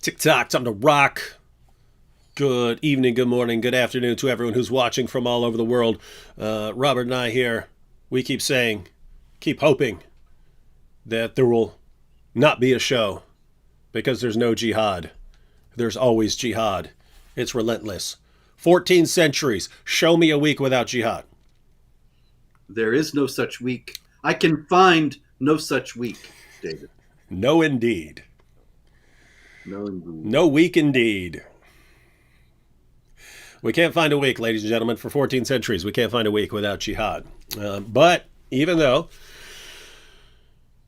TikTok, time to rock. Good evening, good morning, good afternoon to everyone who's watching from all over the world. Robert and I here, we keep saying, keep hoping that there will not be a show because there's no jihad. There's always jihad. It's relentless. 14 centuries. Show me a week without jihad. There is no such week. I can find no such week, David. No, indeed. No, indeed. No week, indeed. We can't find a week, ladies and gentlemen, for 14 centuries. We can't find a week without jihad. But even though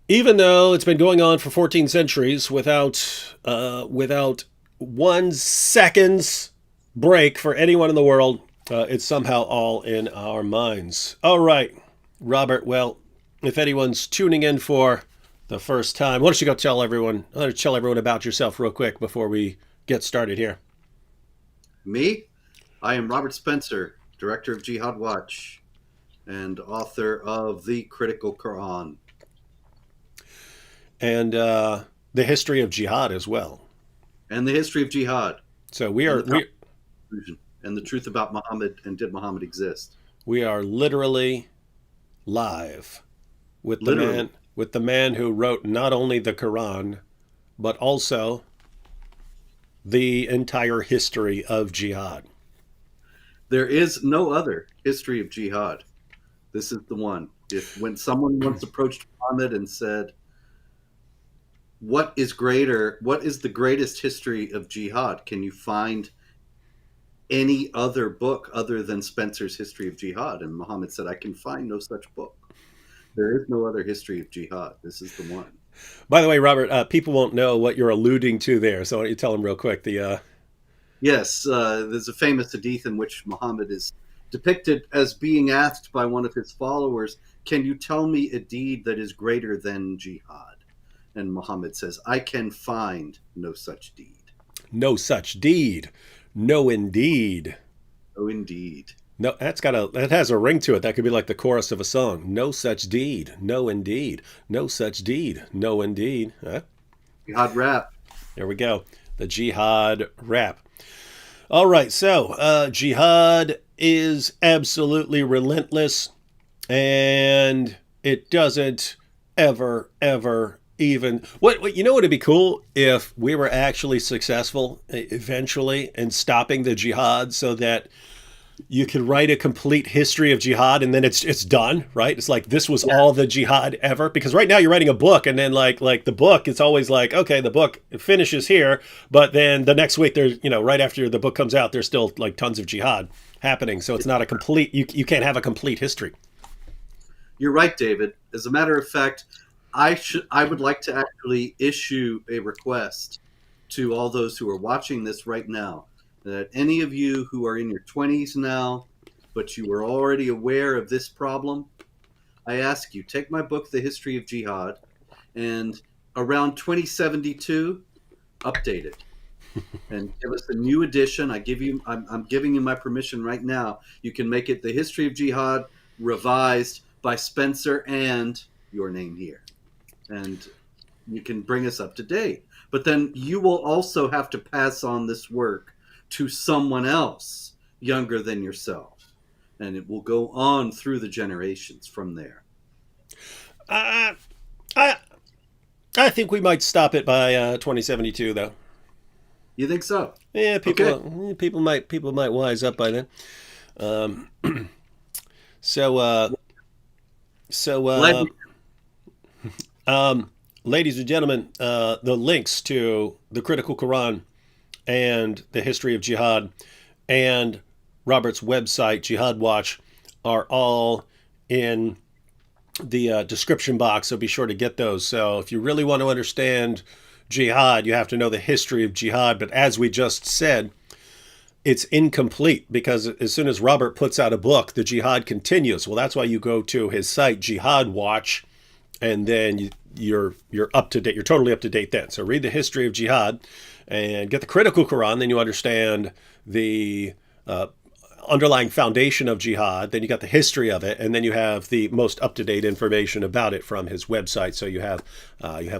it's been going on for 14 centuries without 1 second's break for anyone in the world, it's somehow all in our minds. All right, Robert. Well, if anyone's tuning in for the first time, why don't you go tell everyone about yourself real quick before we get started here. Me? I am Robert Spencer, director of Jihad Watch and author of The Critical Quran. And the history of jihad as well. And the history of jihad. So and the truth about Muhammad and did Muhammad exist. We are literally live with the man who wrote not only the Quran, but also the entire history of jihad. There is no other history of jihad. This is the one. When someone once approached Muhammad and said, what is the greatest history of jihad? Can you find any other book other than Spencer's History of Jihad? And Muhammad said, I can find no such book. There is no other history of jihad. This is the one. By the way, Robert, people won't know what you're alluding to there, so why don't you tell them real quick? Yes, there's a famous hadith in which Muhammad is depicted as being asked by one of his followers, can you tell me a deed that is greater than jihad? And Muhammad says, I can find no such deed. No such deed. No, indeed. Oh, indeed. No, that has a ring to it. That could be like the chorus of a song. No such deed. No, indeed. No such deed. No, indeed. Huh? Jihad rap. There we go. The jihad rap. All right. So jihad is absolutely relentless, and it doesn't ever even what you know what would be cool if we were actually successful eventually in stopping the jihad, so that you could write a complete history of jihad and then it's done, right? It's like this was all the jihad ever, because right now you're writing a book and then like the book, it's always like, okay, the book finishes here, but then the next week there's, right after the book comes out, there's still like tons of jihad happening. So it's not a complete, you can't have a complete history. You're right, David. As a matter of fact, I would like to actually issue a request to all those who are watching this right now, that any of you who are in your 20s now, but you were already aware of this problem, I ask you, take my book, The History of Jihad, and around 2072, update it and give us a new edition. I'm giving you my permission right now. You can make it The History of Jihad revised by Spencer and your name here. And you can bring us up to date. But then you will also have to pass on this work to someone else younger than yourself. And it will go on through the generations from there. I think we might stop it by 2072, though. You think so? Yeah, people might wise up by then. Ladies and gentlemen, the links to the Critical Quran and the History of Jihad and Robert's website, Jihad Watch, are all in the description box, so be sure to get those. So if you really want to understand jihad, you have to know the history of jihad. But as we just said, it's incomplete, because as soon as Robert puts out a book, the jihad continues. Well, that's why you go to his site, Jihad Watch, and then you're up to date. You're totally up to date then. So read the history of jihad and get the Critical Quran. Then you understand the underlying foundation of jihad, then you got the history of it, and then you have the most up-to-date information about it from his website. So you have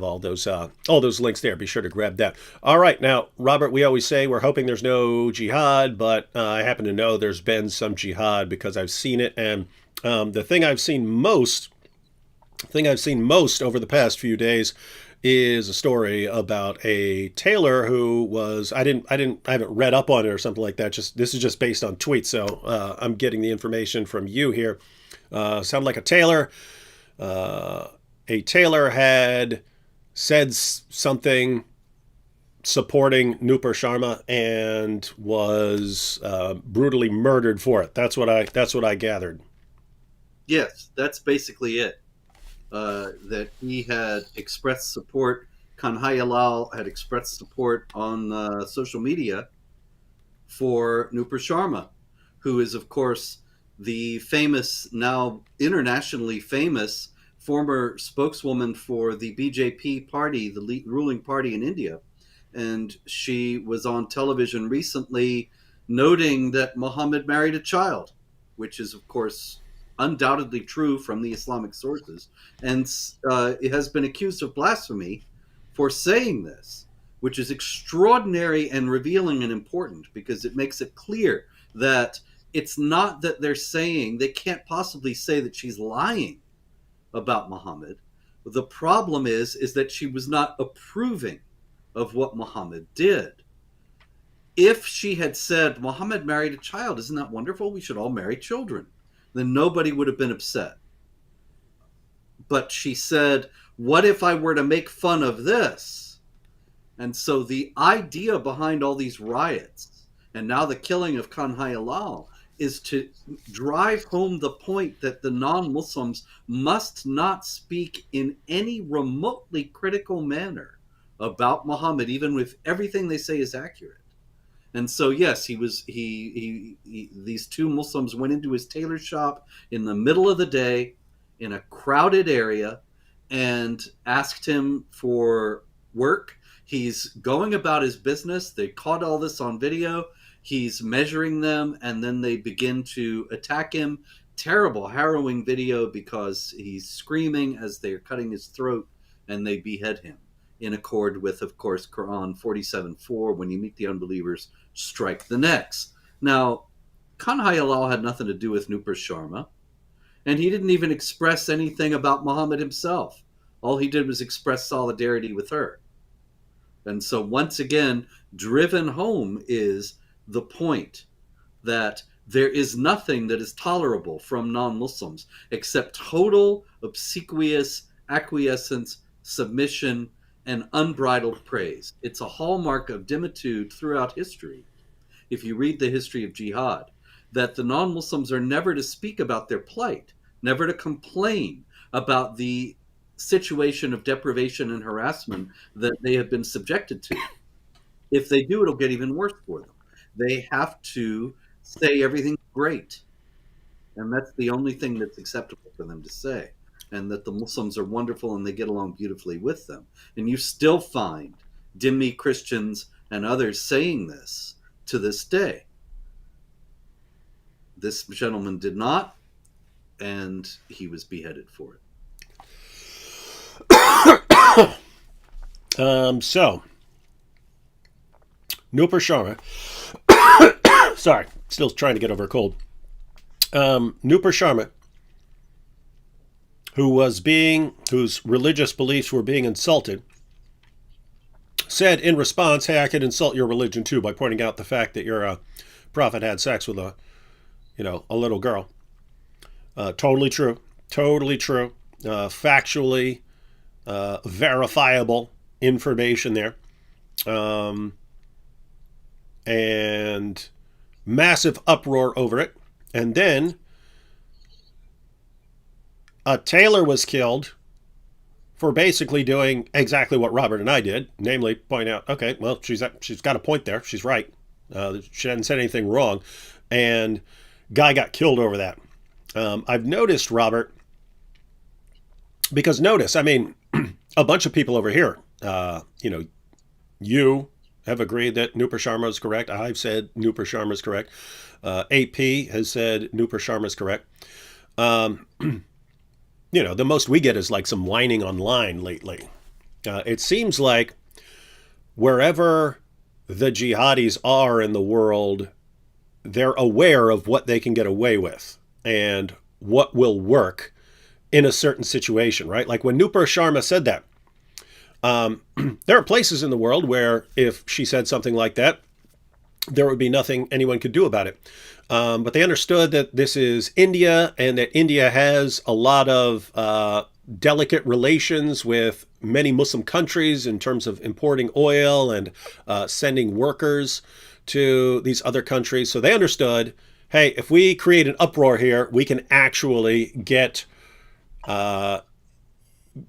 all those links there. Be sure to grab that. All right, now Robert, we always say we're hoping there's no jihad, but I happen to know there's been some jihad because I've seen it, and the thing I've seen most over the past few days is a story about a tailor who was I haven't read up on it or something like that. This is just based on tweets, so I'm getting the information from you here. Sounded like a tailor. A tailor had said something supporting Nupur Sharma and was brutally murdered for it. That's what I gathered. Yes, that's basically it. That he had expressed support. Kanhaiya had expressed support on social media for Nupur Sharma, who is, of course, the famous, now internationally famous, former spokeswoman for the BJP party, the ruling party in India. And she was on television recently noting that Muhammad married a child, which is, of course, undoubtedly true from the Islamic sources, and it has been accused of blasphemy for saying this, which is extraordinary and revealing and important because it makes it clear that it's not that they can't possibly say that she's lying about Muhammad. The problem is that she was not approving of what Muhammad did. If she had said, Muhammad married a child, isn't that wonderful? We should all marry children. Then nobody would have been upset. But she said, what if I were to make fun of this? And so the idea behind all these riots, and now the killing of Kanhaiya is to drive home the point that the non-Muslims must not speak in any remotely critical manner about Muhammad, even if everything they say is accurate. And so, yes, these two Muslims went into his tailor shop in the middle of the day in a crowded area and asked him for work. He's going about his business. They caught all this on video. He's measuring them, and then they begin to attack him. Terrible, harrowing video because he's screaming as they're cutting his throat, and they behead him in accord with, of course, Quran 47:4, when you meet the unbelievers, strike the necks. Now, Kanhaiya had nothing to do with Nupur Sharma, and he didn't even express anything about Muhammad himself. All he did was express solidarity with her. And so once again, driven home is the point that there is nothing that is tolerable from non-Muslims except total obsequious acquiescence, submission, and unbridled praise. It's a hallmark of dhimitude throughout history. If you read the history of jihad, that the non-Muslims are never to speak about their plight, never to complain about the situation of deprivation and harassment that they have been subjected to. If they do, it'll get even worse for them. They have to say everything's great. And that's the only thing that's acceptable for them to say. And that the Muslims are wonderful and they get along beautifully with them. And you still find Dhimmi Christians and others saying this to this day. This gentleman did not, and he was beheaded for it. So, Nupur Sharma, sorry, still trying to get over a cold. Nupur Sharma, whose religious beliefs were being insulted, said in response, hey, I could insult your religion too by pointing out the fact that your prophet had sex with a little girl. Totally true. Factually verifiable information there. And massive uproar over it. And then a tailor was killed for basically doing exactly what Robert and I did, namely point out, okay, well, she's got a point there. She's right. She hadn't said anything wrong. And guy got killed over that. I've noticed, Robert, because notice, I mean, a bunch of people over here, you have agreed that Nupur Sharma is correct. I've said Nupur Sharma is correct. AP has said Nupur Sharma is correct. Um, the most we get is like some whining online lately. It seems like wherever the jihadis are in the world, they're aware of what they can get away with and what will work in a certain situation, right? Like when Nupur Sharma said that, there are places in the world where if she said something like that, there would be nothing anyone could do about it. But they understood that this is India and that India has a lot of delicate relations with many Muslim countries in terms of importing oil and sending workers to these other countries. So they understood, hey, if we create an uproar here, we can actually get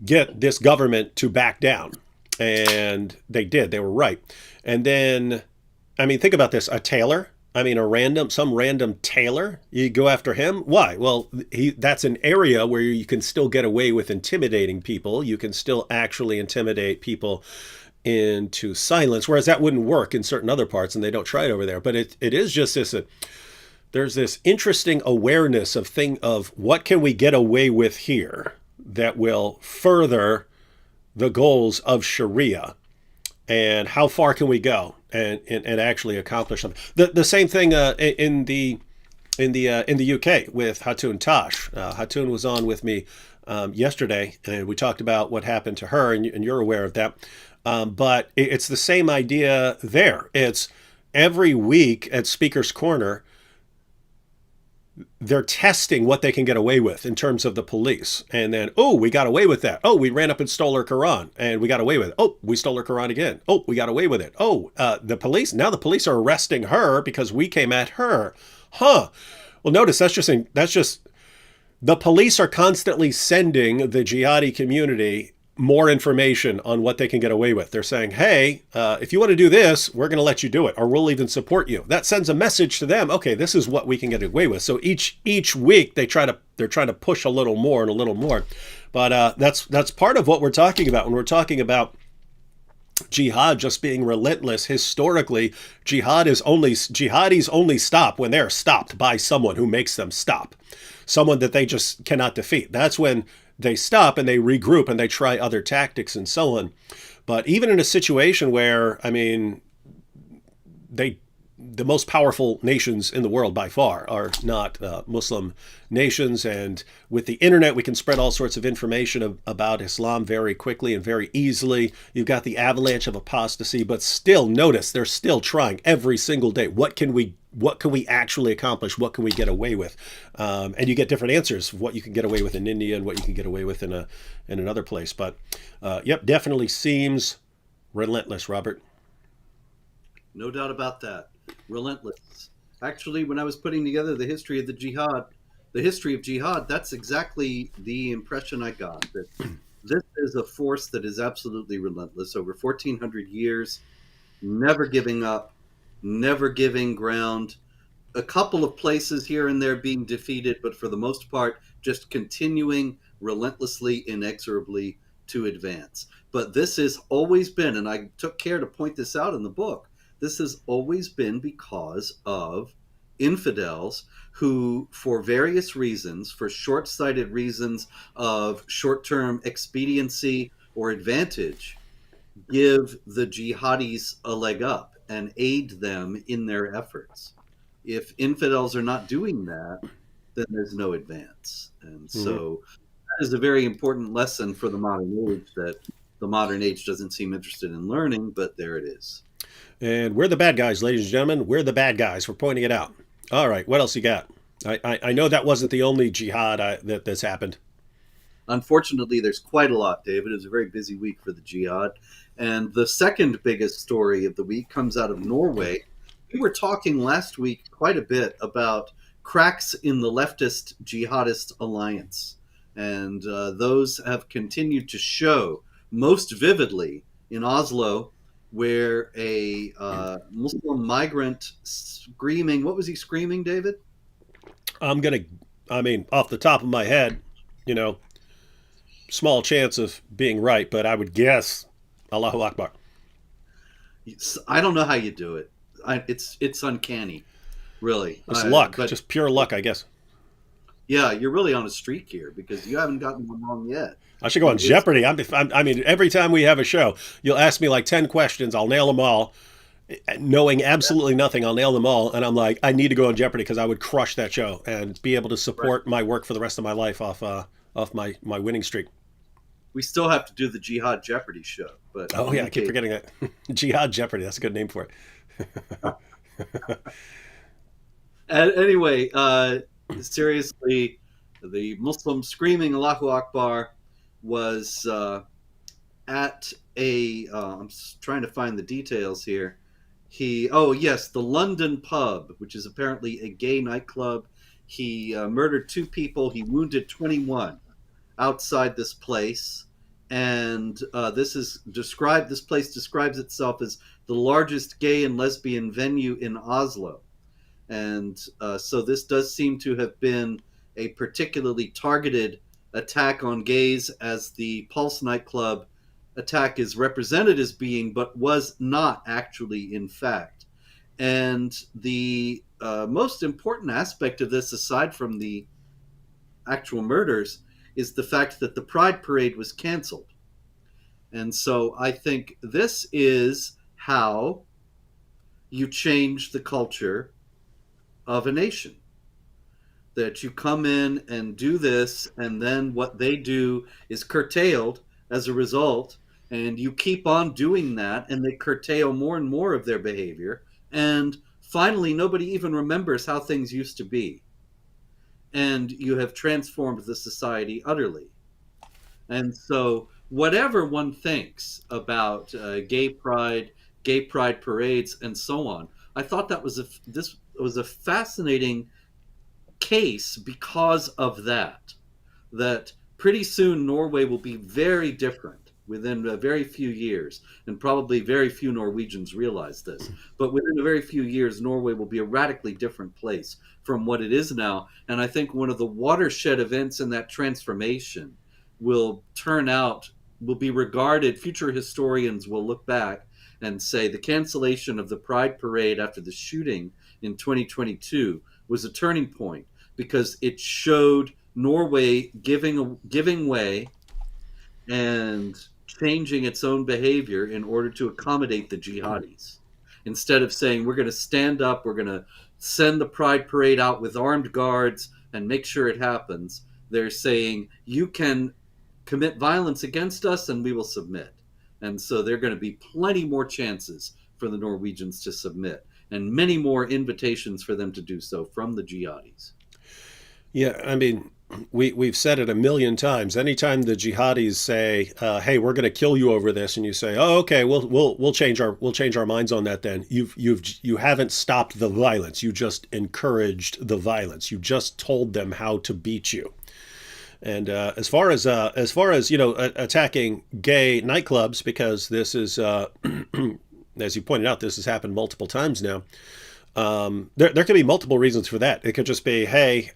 this government to back down. And they did. They were right. And then, I mean, think about this. A tailor, I mean, some random tailor, you go after him. Why? Well, that's an area where you can still get away with intimidating people. You can still actually intimidate people into silence, whereas that wouldn't work in certain other parts, and they don't try it over there. But it is just this, there's this interesting awareness of what can we get away with here that will further the goals of Sharia, and how far can we go and actually accomplish something. The same thing in the UK with Hatun Tash. Hatun was on with me yesterday, and we talked about what happened to her, and you're aware of that. But it's the same idea there. It's every week at Speaker's Corner, they're testing what they can get away with in terms of the police. And then, oh, we got away with that. Oh, we ran up and stole her Quran and we got away with it. Oh, we stole her Quran again. Oh, we got away with it. Oh, the police are arresting her because we came at her. Huh. Well, notice that's just the police are constantly sending the jihadi community more information on what they can get away with. They're saying, hey, if you want to do this, we're going to let you do it, or we'll even support you. That sends a message to them. Okay, this is what we can get away with. So each week they're trying to push a little more and a little more. But that's part of what we're talking about when we're talking about jihad just being relentless. Historically, jihadis only stop when they're stopped by someone who makes them stop, someone that they just cannot defeat. That's when they stop and they regroup and they try other tactics and so on. But even in a situation where, I mean, the most powerful nations in the world by far are not Muslim nations. And with the internet, we can spread all sorts of information about Islam very quickly and very easily. You've got the avalanche of apostasy, but still notice they're still trying every single day. What can we actually accomplish? What can we get away with? And you get different answers of what you can get away with in India and what you can get away with in another place. But yep, definitely seems relentless, Robert. No doubt about that. Relentless. Actually, when I was putting together the history of jihad, that's exactly the impression I got, that this is a force that is absolutely relentless over 1,400 years, never giving up, never giving ground, a couple of places here and there being defeated, but for the most part, just continuing relentlessly, inexorably to advance. But this has always been, and I took care to point this out in the book, this has always been because of infidels who, for various reasons, for short-sighted reasons of short-term expediency or advantage, give the jihadis a leg up and aid them in their efforts. If infidels are not doing that, then there's no advance. And so that is a very important lesson for the modern age that the modern age doesn't seem interested in learning, but there it is. And we're the bad guys, ladies and gentlemen. We're the bad guys. We're pointing it out. All right, what else you got? I know that wasn't the only jihad that's happened. Unfortunately, there's quite a lot, David. It was a very busy week for the jihad. And the second biggest story of the week comes out of Norway. We were talking last week quite a bit about cracks in the leftist jihadist alliance. And those have continued to show most vividly in Oslo, where a Muslim migrant screaming, what was he screaming, David? Off the top of my head, small chance of being right, but I would guess Allahu Akbar. I don't know how you do it. It's uncanny, really. It's luck, But just pure luck, I guess. yeah, you're really on a streak here because you haven't gotten one wrong yet. I should go on It's Jeopardy. I mean, every time we have a show, you'll ask me like 10 questions. I'll nail them all. Knowing absolutely nothing, I'll nail them all. And I'm like, I need to go on Jeopardy because I would crush that show and be able to right. support my work for the rest of my life off my winning streak. We still have to do the Jihad Jeopardy show, but Oh, in yeah, any I keep case, forgetting that. Jihad Jeopardy. That's a good name for it. anyway, seriously, the Muslim screaming Allahu Akbar was at a. I'm trying to find the details here. Oh yes, the London pub, which is apparently a gay nightclub. He murdered 2 people. He wounded 21 outside this place, and this is described. This place describes itself as the largest gay and lesbian venue in Oslo, and so this does seem to have been a particularly targeted attack on gays, as the Pulse nightclub attack is represented as being, but was not actually, in fact. And the most important aspect of this, aside from the actual murders, is the fact that the Pride Parade was canceled. And so I think this is how you change the culture of a nation. That you come in and do this, and then what they do is curtailed as a result, and you keep on doing that, and they curtail more and more of their behavior. And finally, nobody even remembers how things used to be. And you have transformed the society utterly. And so, whatever one thinks about gay pride parades, and so on, I thought this was a fascinating case because of that pretty soon Norway will be very different within a very few years, and probably very few Norwegians realize this, but within a very few years Norway will be a radically different place from what it is now. And I think one of the watershed events in that transformation will turn out will be regarded, future historians will look back and say the cancellation of the Pride Parade after the shooting in 2022 was a turning point, because it showed Norway giving way and changing its own behavior in order to accommodate the jihadis. Instead of saying we're going to stand up, we're going to send the Pride Parade out with armed guards and make sure it happens, they're saying you can commit violence against us and we will submit. And so there are going to be plenty more chances for the Norwegians to submit, and many more invitations for them to do so from the jihadis. Yeah, I mean, we've said it a million times. Anytime the jihadis say, "Hey, we're going to kill you over this," and you say, "Oh, okay, we'll change our minds on that," then you haven't stopped the violence. You just encouraged the violence. You just told them how to beat you. And as far as attacking gay nightclubs, because this is as you pointed out, this has happened multiple times now. There could be multiple reasons for that. It could just be, hey,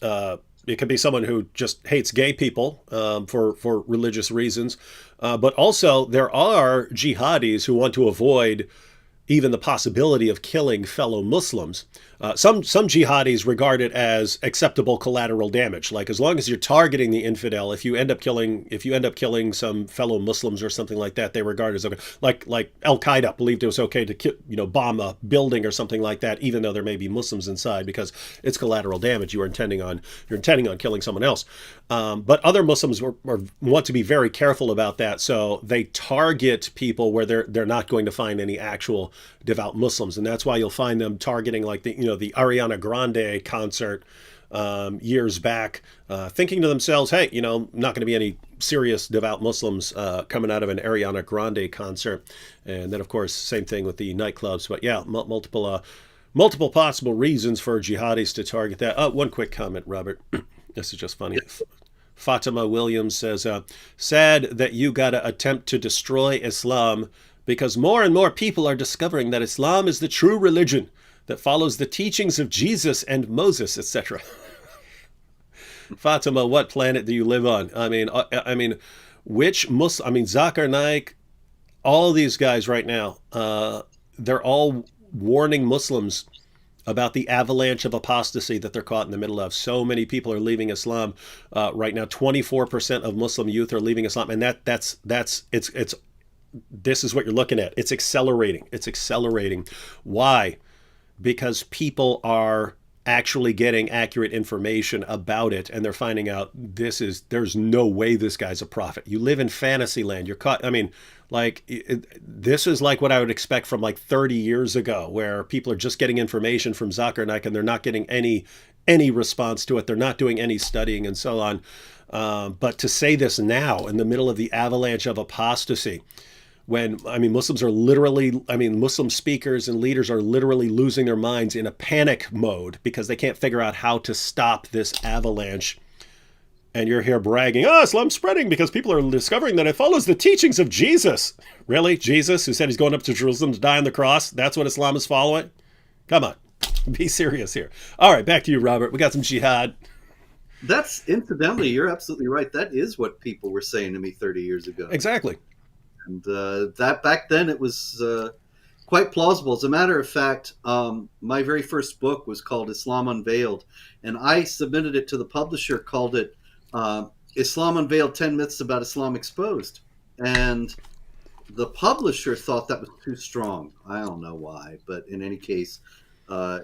it could be someone who just hates gay people for religious reasons, but also there are jihadis who want to avoid even the possibility of killing fellow Muslims. Some jihadis regard it as acceptable collateral damage. Like, as long as you're targeting the infidel, if you end up killing some fellow Muslims or something like that, they regard it as okay. Like Al Qaeda believed it was okay to bomb a building or something like that, even though there may be Muslims inside, because it's collateral damage. You're intending on killing someone else. But other Muslims want to be very careful about that, so they target people where they're not going to find any actual devout Muslims, and that's why you'll find them targeting like the Ariana Grande concert years back, thinking to themselves, hey, not going to be any serious devout Muslims coming out of an Ariana Grande concert. And then of course same thing with the nightclubs. But yeah, multiple possible reasons for jihadis to target that. One quick comment, Robert. This is just funny. Fatima Williams says, sad that you gotta attempt to destroy Islam, because more and more people are discovering that Islam is the true religion that follows the teachings of Jesus and Moses, etc. Fatima, what planet do you live on? I mean, which Muslim? I mean, Zakir Naik, all of these guys right now, they're all warning Muslims about the avalanche of apostasy that they're caught in the middle of. So many people are leaving Islam right now. 24% of Muslim youth are leaving Islam, and that's it's this is what you're looking at. It's accelerating. It's accelerating. Why? Because people are actually getting accurate information about it, and they're finding out there's no way this guy's a prophet. You live in fantasy land. You're caught. I mean, like this is like what I would expect from like 30 years ago, where people are just getting information from Zuckernack and they're not getting any response to it. They're not doing any studying and so on. But to say this now in the middle of the avalanche of apostasy, when I mean Muslims are literally, I mean Muslim speakers and leaders are literally losing their minds in a panic mode because they can't figure out how to stop this avalanche. And you're here bragging, oh, Islam's spreading because people are discovering that it follows the teachings of Jesus. Really? Jesus, who said he's going up to Jerusalem to die on the cross? That's what Islam is following? Come on. Be serious here. All right, back to you, Robert. We got some jihad. That's incidentally, you're absolutely right. That is what people were saying to me 30 years ago. Exactly. And that back then it was quite plausible. As a matter of fact, my very first book was called Islam Unveiled, and I submitted it to the publisher, called it Islam Unveiled 10 Myths About Islam Exposed. And the publisher thought that was too strong. I don't know why, but in any case,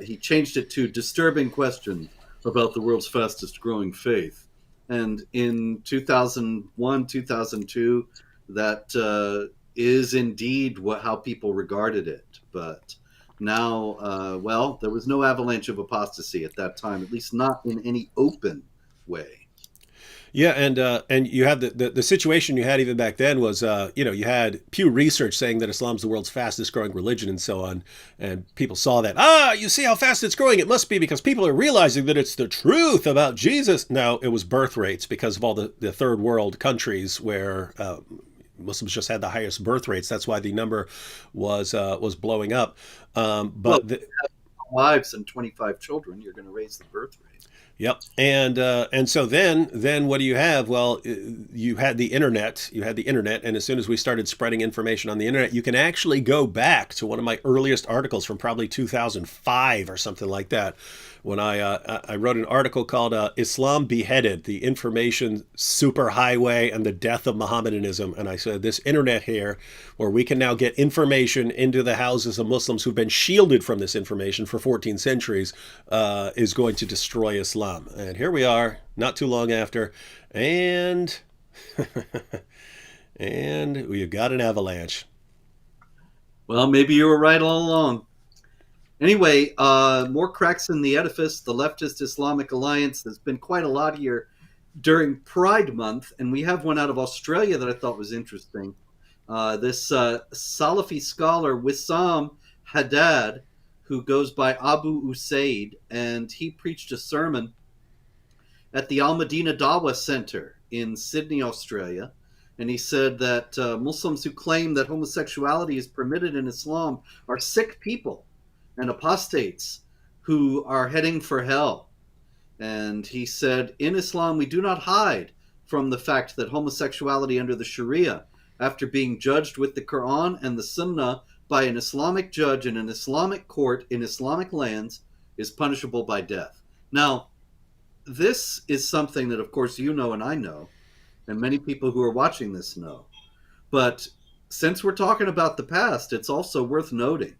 he changed it to Disturbing Questions About the World's Fastest Growing Faith. And in 2001, 2002, that is indeed how people regarded it. But now, well, there was no avalanche of apostasy at that time, at least not in any open way. Yeah, and you had the situation you had even back then was you had Pew Research saying that Islam's the world's fastest growing religion and so on, and people saw that you see how fast it's growing. It must be because people are realizing that it's the truth about Jesus. No, it was birth rates because of all the third world countries where Muslims just had the highest birth rates. That's why the number was blowing up. Well, wives and 25 children, you're going to raise the birth rate. Yep, and so then what do you have? Well, you had the internet. You had the internet, and as soon as we started spreading information on the internet, you can actually go back to one of my earliest articles from probably 2005 or something like that, when I wrote an article called "Islam Beheaded: The Information Superhighway and the Death of Mohammedanism," and I said this internet here, where we can now get information into the houses of Muslims who've been shielded from this information for 14 centuries, is going to destroy Islam. And here we are, not too long after, and and we've got an avalanche. Well, maybe you were right all along. Anyway, more cracks in the edifice. The leftist Islamic Alliance. There's been quite a lot here during Pride Month, and we have one out of Australia that I thought was interesting. This Salafi scholar Wissam Haddad, who goes by Abu Usaid, and he preached a sermon at the Al Madina Dawa Center in Sydney, Australia. And he said that Muslims who claim that homosexuality is permitted in Islam are sick people and apostates who are heading for hell. And he said, in Islam, we do not hide from the fact that homosexuality under the Sharia, after being judged with the Quran and the Sunnah by an Islamic judge in an Islamic court in Islamic lands, is punishable by death. Now, this is something that, of course, you know and I know, and many people who are watching this know. But since we're talking about the past, it's also worth noting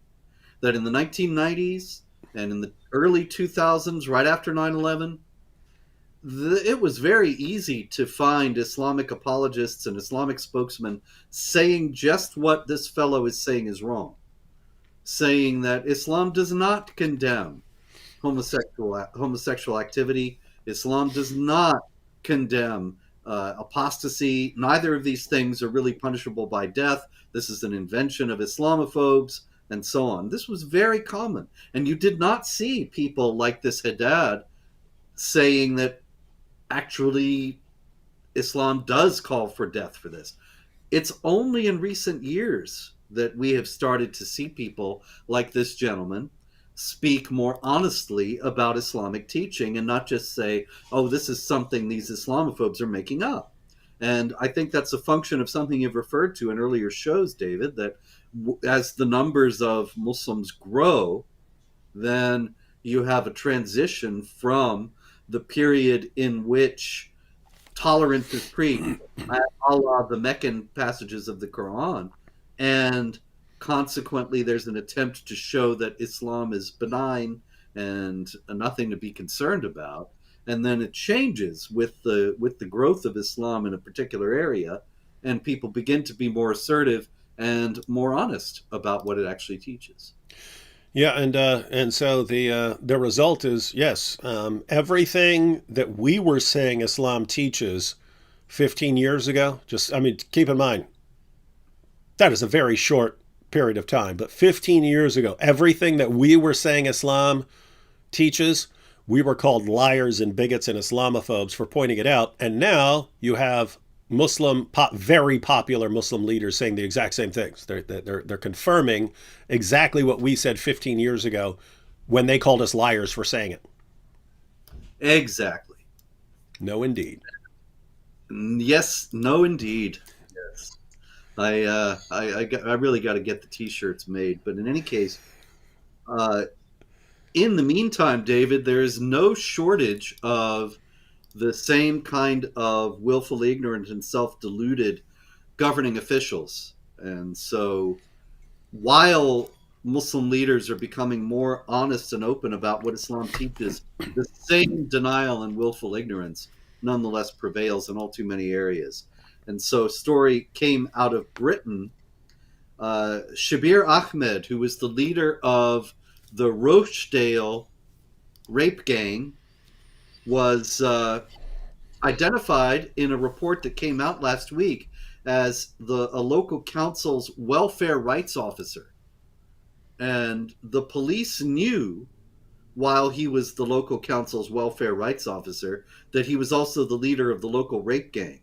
that in the 1990s and in the early 2000s, right after 9/11, it was very easy to find Islamic apologists and Islamic spokesmen saying just what this fellow is saying is wrong, saying that Islam does not condemn homosexual activity. Islam does not condemn apostasy. Neither of these things are really punishable by death. This is an invention of Islamophobes, and so on. This was very common. And you did not see people like this Haddad saying that actually Islam does call for death for this. It's only in recent years that we have started to see people like this gentleman speak more honestly about Islamic teaching and not just say, oh, this is something these Islamophobes are making up. And I think that's a function of something you've referred to in earlier shows, David, that as the numbers of Muslims grow, then you have a transition from the period in which tolerance is preached, a la the Meccan passages of the Quran, and consequently, there's an attempt to show that Islam is benign and nothing to be concerned about. And then it changes with the growth of Islam in a particular area, and people begin to be more assertive and more honest about what it actually teaches. Yeah, and so the result is yes, everything that we were saying Islam teaches 15 years ago. Just I mean, keep in mind that is a very short period of time, but 15 years ago, everything that we were saying Islam teaches, we were called liars and bigots and Islamophobes for pointing it out, and now you have very popular Muslim leaders saying the exact same things. They're confirming exactly what we said 15 years ago when they called us liars for saying it. Exactly. No, indeed. Yes. No, indeed. Yes. I really got to get the T-shirts made. But in any case, uh, in the meantime, David, there is no shortage of the same kind of willfully ignorant and self-deluded governing officials. And so while Muslim leaders are becoming more honest and open about what Islam teaches, the same denial and willful ignorance nonetheless prevails in all too many areas. And so a story came out of Britain. Shabir Ahmed, who was the leader of the Rochdale rape gang, was identified in a report that came out last week as a local council's welfare rights officer. And the police knew, while he was the local council's welfare rights officer, that he was also the leader of the local rape gang.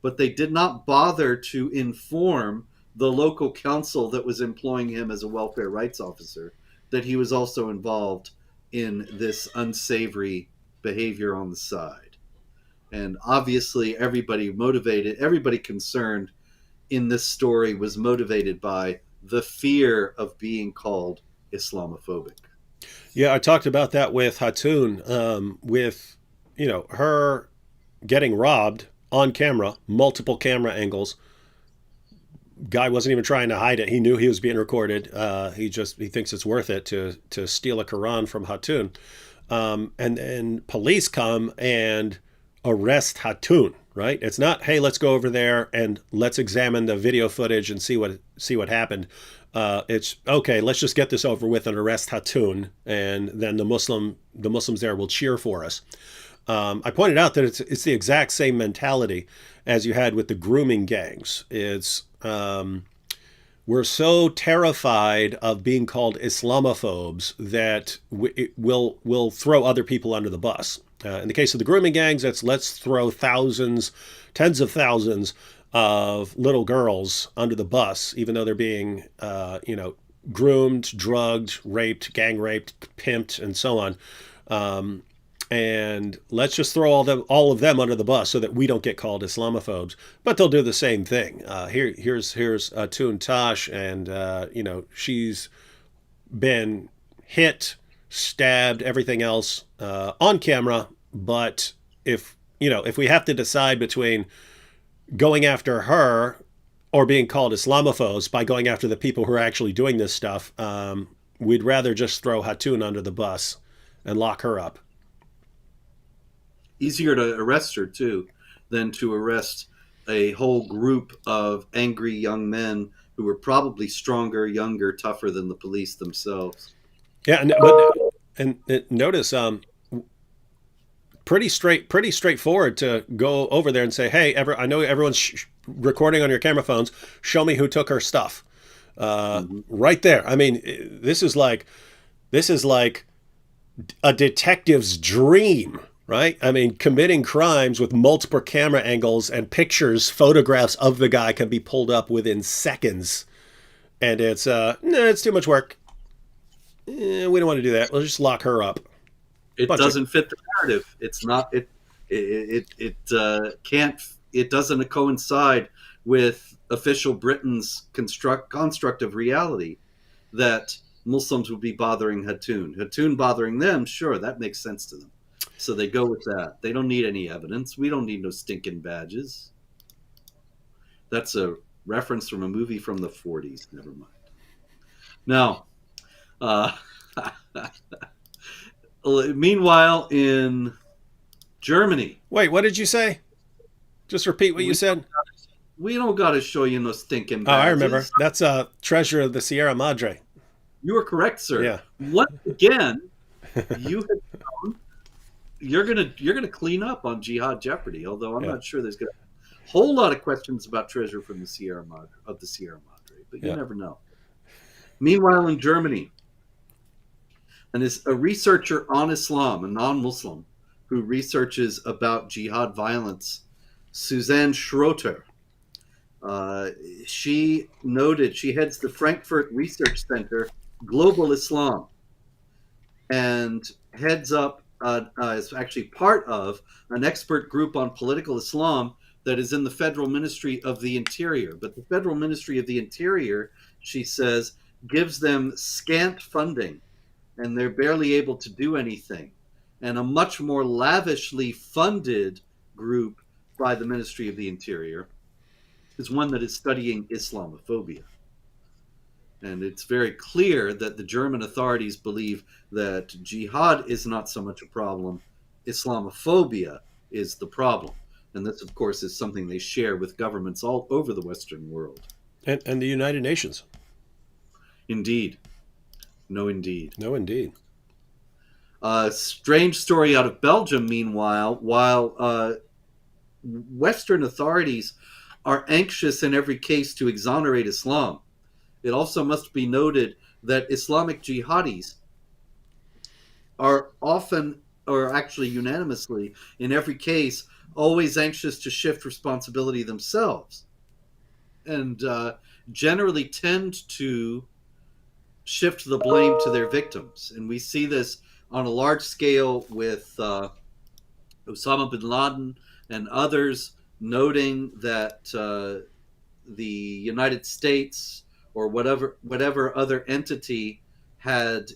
But they did not bother to inform the local council that was employing him as a welfare rights officer that he was also involved in this unsavory behavior on the side. And obviously, everybody concerned in this story was motivated by the fear of being called Islamophobic. Yeah, I talked about that with Hatun, with her getting robbed on camera, multiple camera angles. Guy wasn't even trying to hide it. He knew he was being recorded. He thinks it's worth it to steal a Quran from Hatun, and then police come and arrest Hatun. Right? It's not, hey, let's go over there and let's examine the video footage and see what happened. It's okay. Let's just get this over with and arrest Hatun, and then the Muslims there will cheer for us. I pointed out that it's the exact same mentality as you had with the grooming gangs. It's we're so terrified of being called Islamophobes that we'll throw other people under the bus. In the case of the grooming gangs, let's throw thousands, tens of thousands of little girls under the bus, even though they're being, groomed, drugged, raped, gang raped, pimped, and so on. And let's just throw all of them under the bus so that we don't get called Islamophobes. But they'll do the same thing. Here's Toon Tosh, and she's been hit, stabbed, everything else on camera. But if we have to decide between going after her or being called Islamophobes by going after the people who are actually doing this stuff, we'd rather just throw Hatun under the bus and lock her up. Easier to arrest her, too, than to arrest a whole group of angry young men who were probably stronger, younger, tougher than the police themselves. Yeah, and notice pretty straightforward to go over there and say, hey, I know everyone's recording on your camera phones. Show me who took her stuff. Right there. I mean, this is like a detective's dream, right? I mean, committing crimes with multiple camera angles and photographs of the guy can be pulled up within seconds. And it's too much work. We don't want to do that. We'll just lock her up. It doesn't fit the narrative. It's not. It can't it doesn't coincide with official Britain's construct of reality that Muslims would be bothering Hatun. Hatun bothering them, sure, that makes sense to them. So they go with that. They don't need any evidence. We don't need no stinking badges. That's a reference from a movie from the 40s. Never mind. Now, uh, meanwhile, in Germany, Wait, what did you say? Just repeat what you we said. we don't got to show you no stinking Oh, I remember. badges. That's Treasure of the Sierra Madre. You are correct, sir. Yeah. Once again, you have shown you're gonna clean up on Jihad Jeopardy. Although I'm Yeah. not sure there's gonna be a whole lot of questions about treasure from the Sierra Madre but you Yeah. never know. Meanwhile, in Germany, and is a researcher on Islam, a non-Muslim, who researches about jihad violence, Suzanne Schroeter. Uh, she heads the Frankfurt Research Center, Global Islam, and heads up, is actually part of an expert group on political Islam that is in the Federal Ministry of the Interior. But the Federal Ministry of the Interior, she says, gives them scant funding, and they're barely able to do anything. And a much more lavishly funded group by the Ministry of the Interior is one that is studying Islamophobia. And it's very clear that the German authorities believe that jihad is not so much a problem, Islamophobia is the problem. And this, of course, is something they share with governments all over the Western world. And the United Nations. Indeed. No, indeed. No, indeed. A strange story out of Belgium, meanwhile, while Western authorities are anxious in every case to exonerate Islam, it also must be noted that Islamic jihadis are often, or actually unanimously, in every case, always anxious to shift responsibility themselves, and generally tend to shift the blame to their victims. And we see this on a large scale with Osama bin Laden and others, noting that the United States or whatever other entity had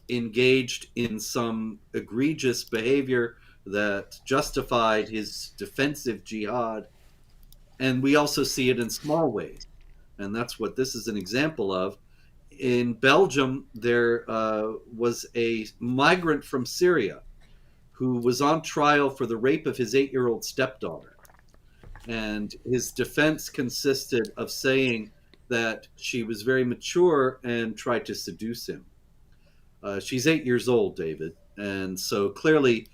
engaged in some egregious behavior that justified his defensive jihad. And we also see it in small ways. And that's what this is an example of. In Belgium, there was a migrant from Syria who was on trial for the rape of his 8-year-old stepdaughter. And his defense consisted of saying that she was very mature and tried to seduce him. She's 8 years old, David. And so clearly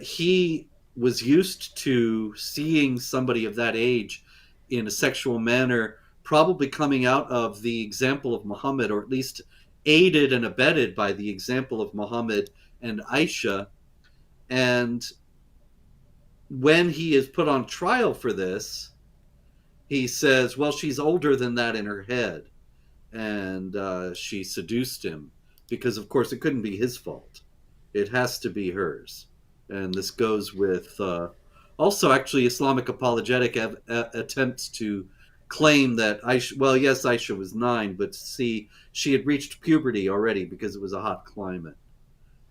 he was used to seeing somebody of that age in a sexual manner, probably coming out of the example of Muhammad, or at least aided and abetted by the example of Muhammad and Aisha. And when he is put on trial for this, he says, well, she's older than that in her head. And she seduced him because, of course, it couldn't be his fault. It has to be hers. And this goes with also actually Islamic apologetic attempts to claim that Aisha, well, yes, Aisha was 9, but see, she had reached puberty already because it was a hot climate,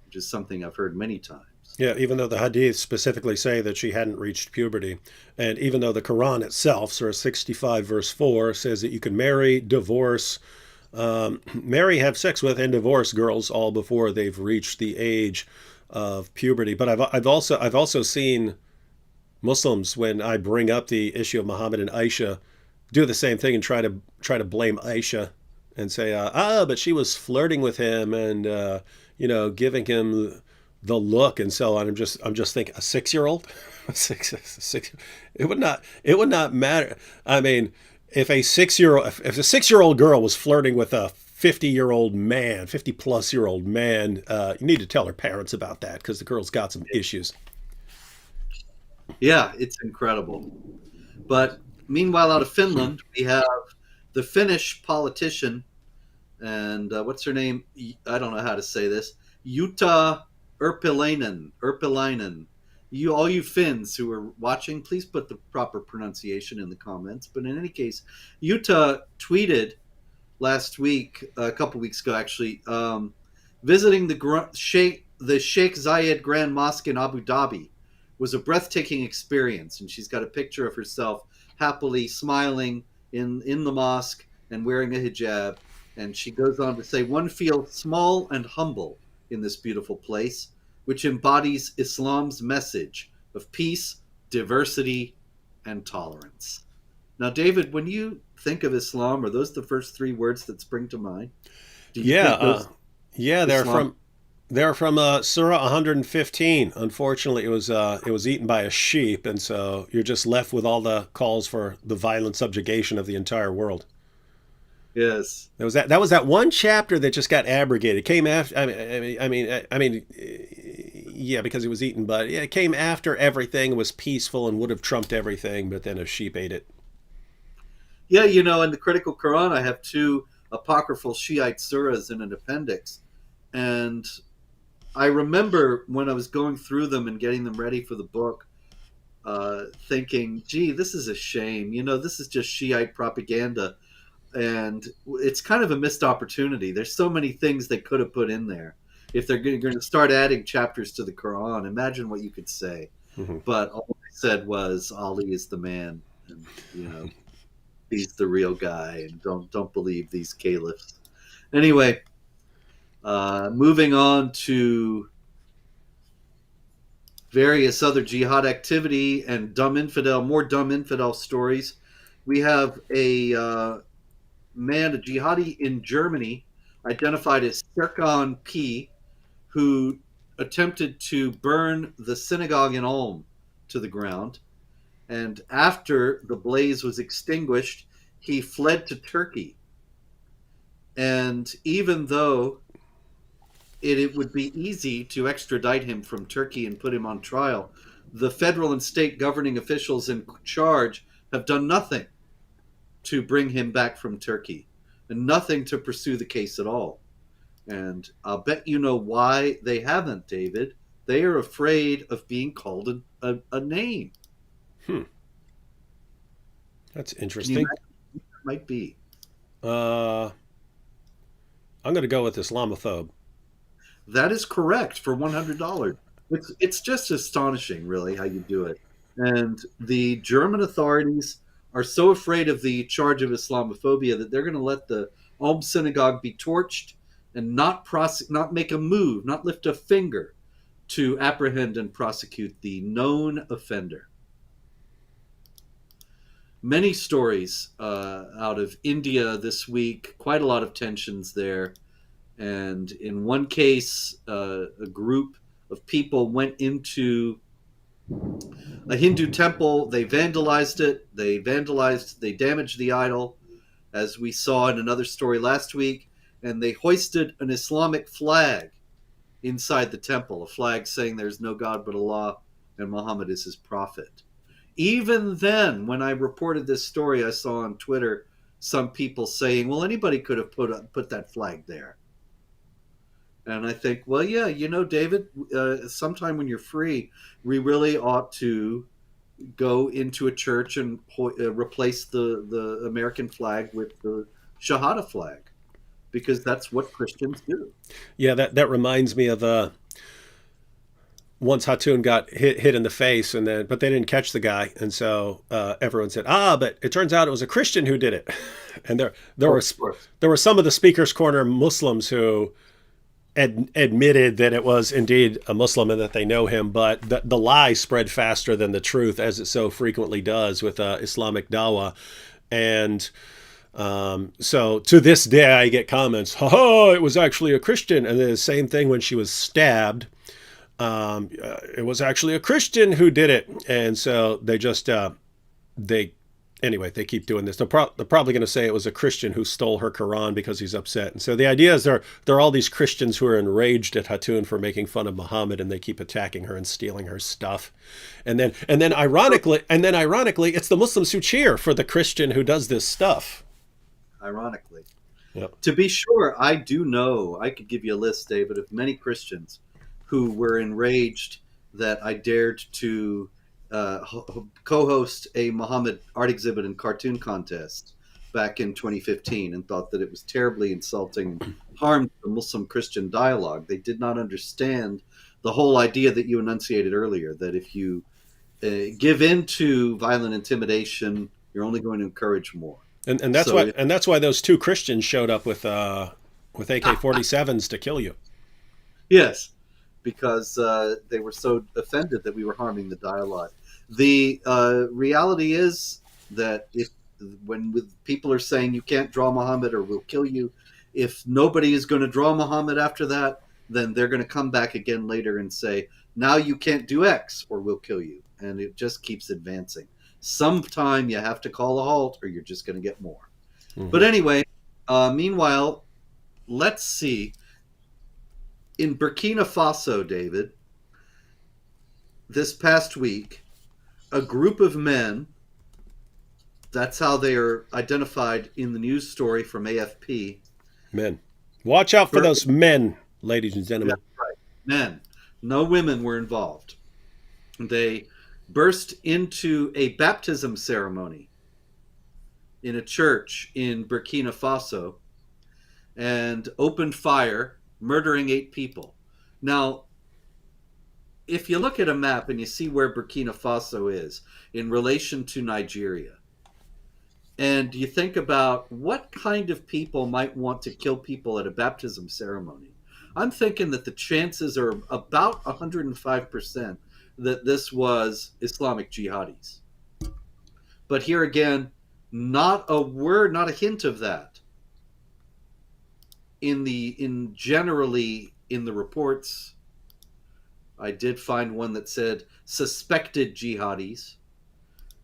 which is something I've heard many times. Yeah, even though the hadiths specifically say that she hadn't reached puberty. And even though the Quran itself, Surah 65, verse 4, says that you can marry, divorce, marry, have sex with, and divorce girls all before they've reached the age of puberty. But I've also seen Muslims, when I bring up the issue of Muhammad and Aisha, do the same thing and try to blame Aisha and say, but she was flirting with him and giving him the look and so on. I'm just thinking, a 6-year-old, six. It would not matter. I mean, if a 6-year-old girl was flirting with a 50-year-old man, 50-plus-year-old man, you need to tell her parents about that, because the girl's got some issues. Yeah, it's incredible. But meanwhile, out of Finland, we have the Finnish politician, and what's her name? I don't know how to say this. Jutta Urpilainen. You, all you Finns who are watching, please put the proper pronunciation in the comments. But in any case, Utah tweeted last week, a couple weeks ago actually, visiting the Sheikh Zayed Grand Mosque in Abu Dhabi was a breathtaking experience. And she's got a picture of herself happily smiling in the mosque and wearing a hijab. And she goes on to say, one feels small and humble in this beautiful place, which embodies Islam's message of peace, diversity, and tolerance. Now, David, when you think of Islam, are those the first three words that spring to mind? Do you Yeah, think those yeah, Islam? they're from Surah 115. Unfortunately, it was eaten by a sheep, and so you're just left with all the calls for the violent subjugation of the entire world. Yes. That was that one chapter that just got abrogated. It came after. Yeah, because it was eaten, but yeah, it came after everything was peaceful and would have trumped everything, but then a sheep ate it. Yeah, you know, in the Critical Quran, I have two apocryphal Shiite surahs in an appendix. And I remember when I was going through them and getting them ready for the book, thinking, gee, this is a shame. You know, this is just Shiite propaganda. And it's kind of a missed opportunity. There's so many things they could have put in there. If they're going to start adding chapters to the Quran, imagine what you could say. Mm-hmm. But all I said was Ali is the man, and you know he's the real guy, and don't believe these caliphs. Anyway, moving on to various other jihad activity and more dumb infidel stories. We have a jihadi in Germany, identified as Serkan P, who attempted to burn the synagogue in Ulm to the ground. And after the blaze was extinguished, he fled to Turkey. And even though it would be easy to extradite him from Turkey and put him on trial, the federal and state governing officials in charge have done nothing to bring him back from Turkey and nothing to pursue the case at all. And I'll bet you know why they haven't, David. They are afraid of being called a name. Hmm, that's Can you interesting. imagine what that might be? Uh, I'm going to go with Islamophobe. That is correct for $100. It's just astonishing, really, how you do it. And the German authorities are so afraid of the charge of Islamophobia that they're going to let the Ulm synagogue be torched and not make a move, not lift a finger to apprehend and prosecute the known offender. Many stories out of India this week, quite a lot of tensions there. And in one case, a group of people went into a Hindu temple. They vandalized it. They damaged the idol, as we saw in another story last week. And they hoisted an Islamic flag inside the temple, a flag saying there's no God but Allah and Muhammad is his prophet. Even then, when I reported this story, I saw on Twitter some people saying, well, anybody could have put that flag there. And I think, well, yeah, you know, David, sometime when you're free, we really ought to go into a church and replace the American flag with the Shahada flag, because that's what Christians do. Yeah, that reminds me of once Hatun got hit in the face, and then but they didn't catch the guy, and so everyone said, but it turns out it was a Christian who did it, and Oh, of course. there were some of the speakers corner Muslims who admitted that it was indeed a Muslim and that they know him, but the lie spread faster than the truth, as it so frequently does with Islamic dawah. And so to this day, I get comments, it was actually a Christian. And then the same thing when she was stabbed. It was actually a Christian who did it. And so they just, they anyway, they keep doing this. They're probably going to say it was a Christian who stole her Quran because he's upset. And so the idea is there are all these Christians who are enraged at Hatun for making fun of Muhammad, and they keep attacking her and stealing her stuff. And then ironically, it's the Muslims who cheer for the Christian who does this stuff. Ironically. Yep. To be sure, I could give you a list, David, of many Christians who were enraged that I dared to co-host a Muhammad art exhibit and cartoon contest back in 2015, and thought that it was terribly insulting and harmed the Muslim Christian dialogue. They did not understand the whole idea that you enunciated earlier, that if you give in to violent intimidation, you're only going to encourage more. And that's So why if, and that's why those two Christians showed up with AK-47s to kill you. yes, because they were so offended that we were harming the dialogue. The reality is that if when people are saying you can't draw Muhammad or we'll kill you, if nobody is going to draw Muhammad after that, then they're going to come back again later and say, now you can't do X or we'll kill you. And it just keeps advancing. Sometime you have to call a halt or you're just going to get more. Mm-hmm. But anyway, meanwhile, let's see. In Burkina Faso, David, this past week, a group of men, that's how they are identified in the news story from AFP. Men. Watch out for those men, ladies and gentlemen. Yeah, right. Men. No women were involved. They burst into a baptism ceremony in a church in Burkina Faso and opened fire, murdering 8 people. Now, if you look at a map and you see where Burkina Faso is in relation to Nigeria, and you think about what kind of people might want to kill people at a baptism ceremony, I'm thinking that the chances are about 105% that this was Islamic jihadis. But here again, not a word, not a hint of that generally in the reports. I did find one that said suspected jihadis,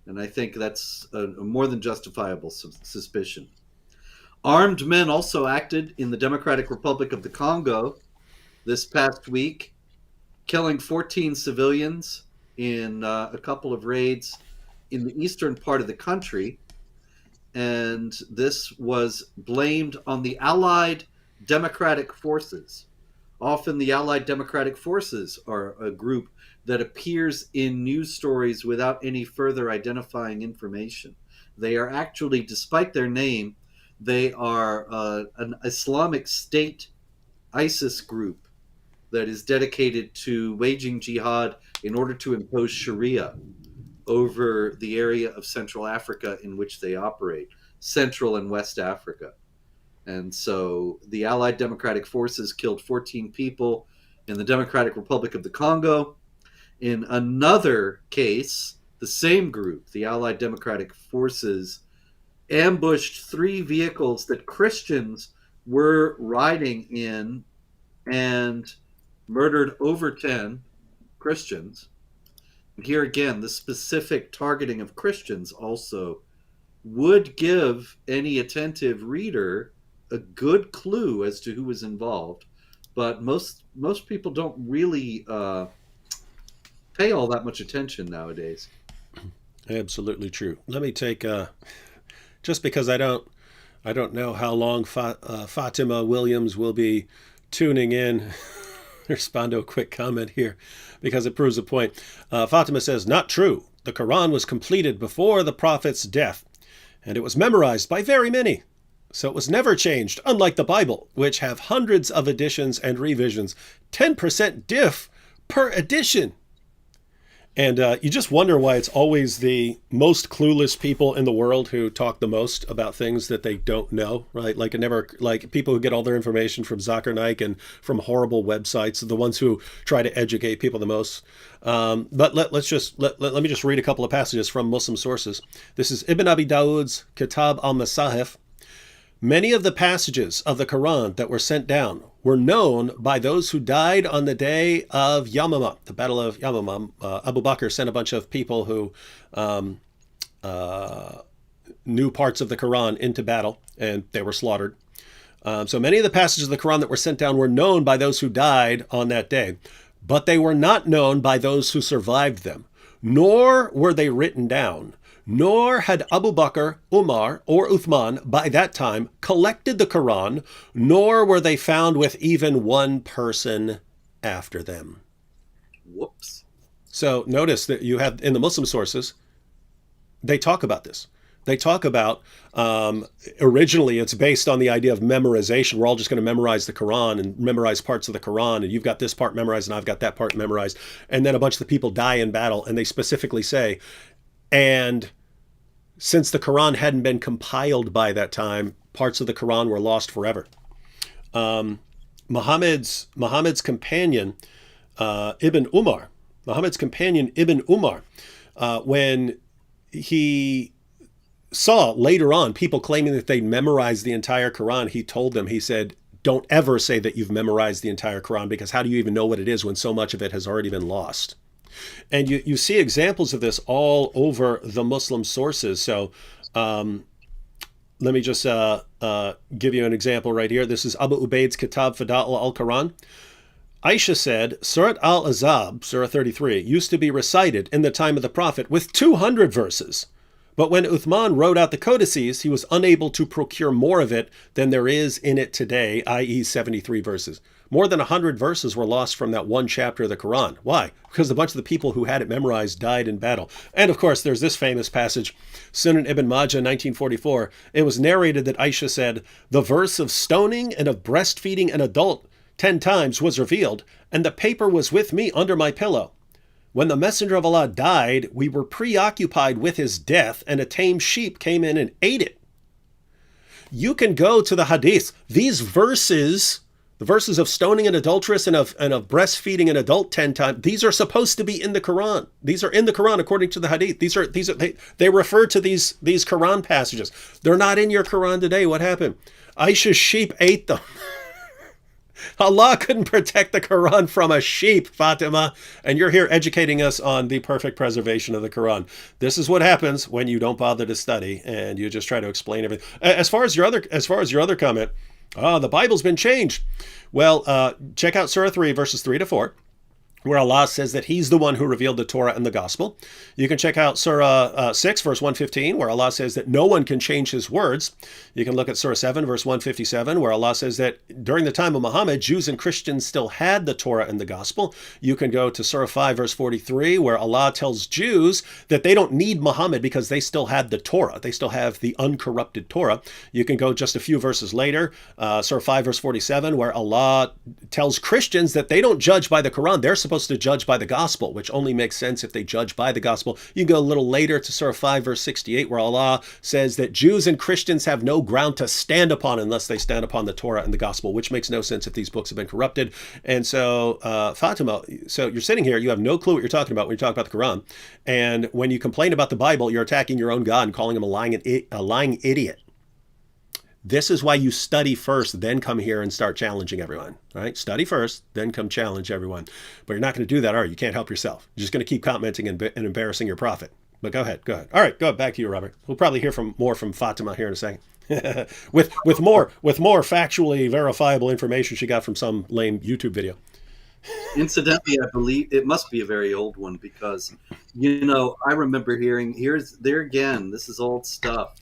and I think that's a more than justifiable suspicion. Armed men also acted in the Democratic Republic of the Congo this past week, killing 14 civilians in a couple of raids in the eastern part of the country. And this was blamed on the Allied Democratic Forces. Often the Allied Democratic Forces are a group that appears in news stories without any further identifying information. They are actually, despite their name, they are an Islamic State ISIS group that is dedicated to waging jihad in order to impose Sharia over the area of Central Africa in which they operate, Central and West Africa. And so the Allied Democratic Forces killed 14 people in the Democratic Republic of the Congo. In another case, the same group, the Allied Democratic Forces, ambushed 3 vehicles that Christians were riding in and murdered over 10 Christians. And here again, the specific targeting of Christians also would give any attentive reader a good clue as to who was involved. But most people don't really pay all that much attention nowadays. Absolutely true. Let me take just because I don't know how long Fatima Williams will be tuning in. Respond to a quick comment here because it proves a point. Fatima says, not true. The Quran was completed before the Prophet's death, and it was memorized by very many. So it was never changed, unlike the Bible, which have hundreds of editions and revisions, 10% diff per edition. And you just wonder why it's always the most clueless people in the world who talk the most about things that they don't know, right? Like people who get all their information from Zuckernick and from horrible websites, the ones who try to educate people the most. But let me just read a couple of passages from Muslim sources. This is Ibn Abi Dawud's Kitab al-Masahif. Many of the passages of the Quran that were sent down were known by those who died on the day of Yamama, the Battle of Yamama. Abu Bakr sent a bunch of people who knew parts of the Quran into battle, and they were slaughtered. So many of the passages of the Quran that were sent down were known by those who died on that day, but they were not known by those who survived them, nor were they written down. Nor had Abu Bakr, Umar, or Uthman by that time collected the Quran, nor were they found with even one person after them. Whoops. So notice that you have in the Muslim sources, they talk about this. They talk about originally it's based on the idea of memorization. We're all just going to memorize the Quran and memorize parts of the Quran, and you've got this part memorized and I've got that part memorized. And then a bunch of the people die in battle, and they specifically say, and since the Quran hadn't been compiled by that time, parts of the Quran were lost forever. Muhammad's companion Ibn Umar, when he saw later on people claiming that they memorized the entire Quran, he told them, he said, don't ever say that you've memorized the entire Quran, because how do you even know what it is when so much of it has already been lost? And you see examples of this all over the Muslim sources. So let me just give you an example right here. This is Abu Ubaid's Kitab Fada'il al-Quran. Aisha said, Surat al-Azab, Surah 33, used to be recited in the time of the Prophet with 200 verses. But when Uthman wrote out the codices, he was unable to procure more of it than there is in it today, i.e. 73 verses. More than 100 verses were lost from that one chapter of the Quran. Why? Because a bunch of the people who had it memorized died in battle. And of course, there's this famous passage, Sunan Ibn Majah, 1944. It was narrated that Aisha said, the verse of stoning and of breastfeeding an adult 10 times was revealed, and the paper was with me under my pillow. When the Messenger of Allah died, we were preoccupied with his death, and a tame sheep came in and ate it. You can go to the hadith. These verses, the verses of stoning an adulteress and of breastfeeding an adult 10 times, these are supposed to be in the Quran. These are in the Quran according to the hadith. They refer to these Quran passages. They're not in your Quran today. What happened? Aisha's sheep ate them. Allah couldn't protect the Quran from a sheep, Fatima, and you're here educating us on the perfect preservation of the Quran. This is what happens when you don't bother to study and you just try to explain everything. As far as your other comment, the Bible's been changed. Well, check out Surah 3, verses 3 to 4. Where Allah says that he's the one who revealed the Torah and the gospel. You can check out Surah 6, verse 115, where Allah says that no one can change his words. You can look at Surah 7, verse 157, where Allah says that during the time of Muhammad, Jews and Christians still had the Torah and the gospel. You can go to Surah 5, verse 43, where Allah tells Jews that they don't need Muhammad because they still had the Torah. They still have the uncorrupted Torah. You can go just a few verses later, Surah 5, verse 47, where Allah tells Christians that they don't judge by the Quran. They're supposed to judge by the gospel, which only makes sense if they judge by the gospel. You go a little later to Surah 5, verse 68, where Allah says that Jews and Christians have no ground to stand upon unless they stand upon the Torah and the gospel, which makes no sense if these books have been corrupted. And so, Fatima, so you're sitting here, you have no clue what you're talking about when you talk about the Quran. And when you complain about the Bible, you're attacking your own God and calling him a lying idiot. This is why you study first, then come here and start challenging everyone. All right? Study first, then come challenge everyone. But you're not going to do that, are you? You can't help yourself. You're just going to keep commenting and embarrassing your prophet. But go ahead. All right, go back to you, Robert. We'll probably hear more from Fatima here in a second. with more factually verifiable information she got from some lame YouTube video. Incidentally, I believe it must be a very old one because, I remember hearing, there again, this is old stuff.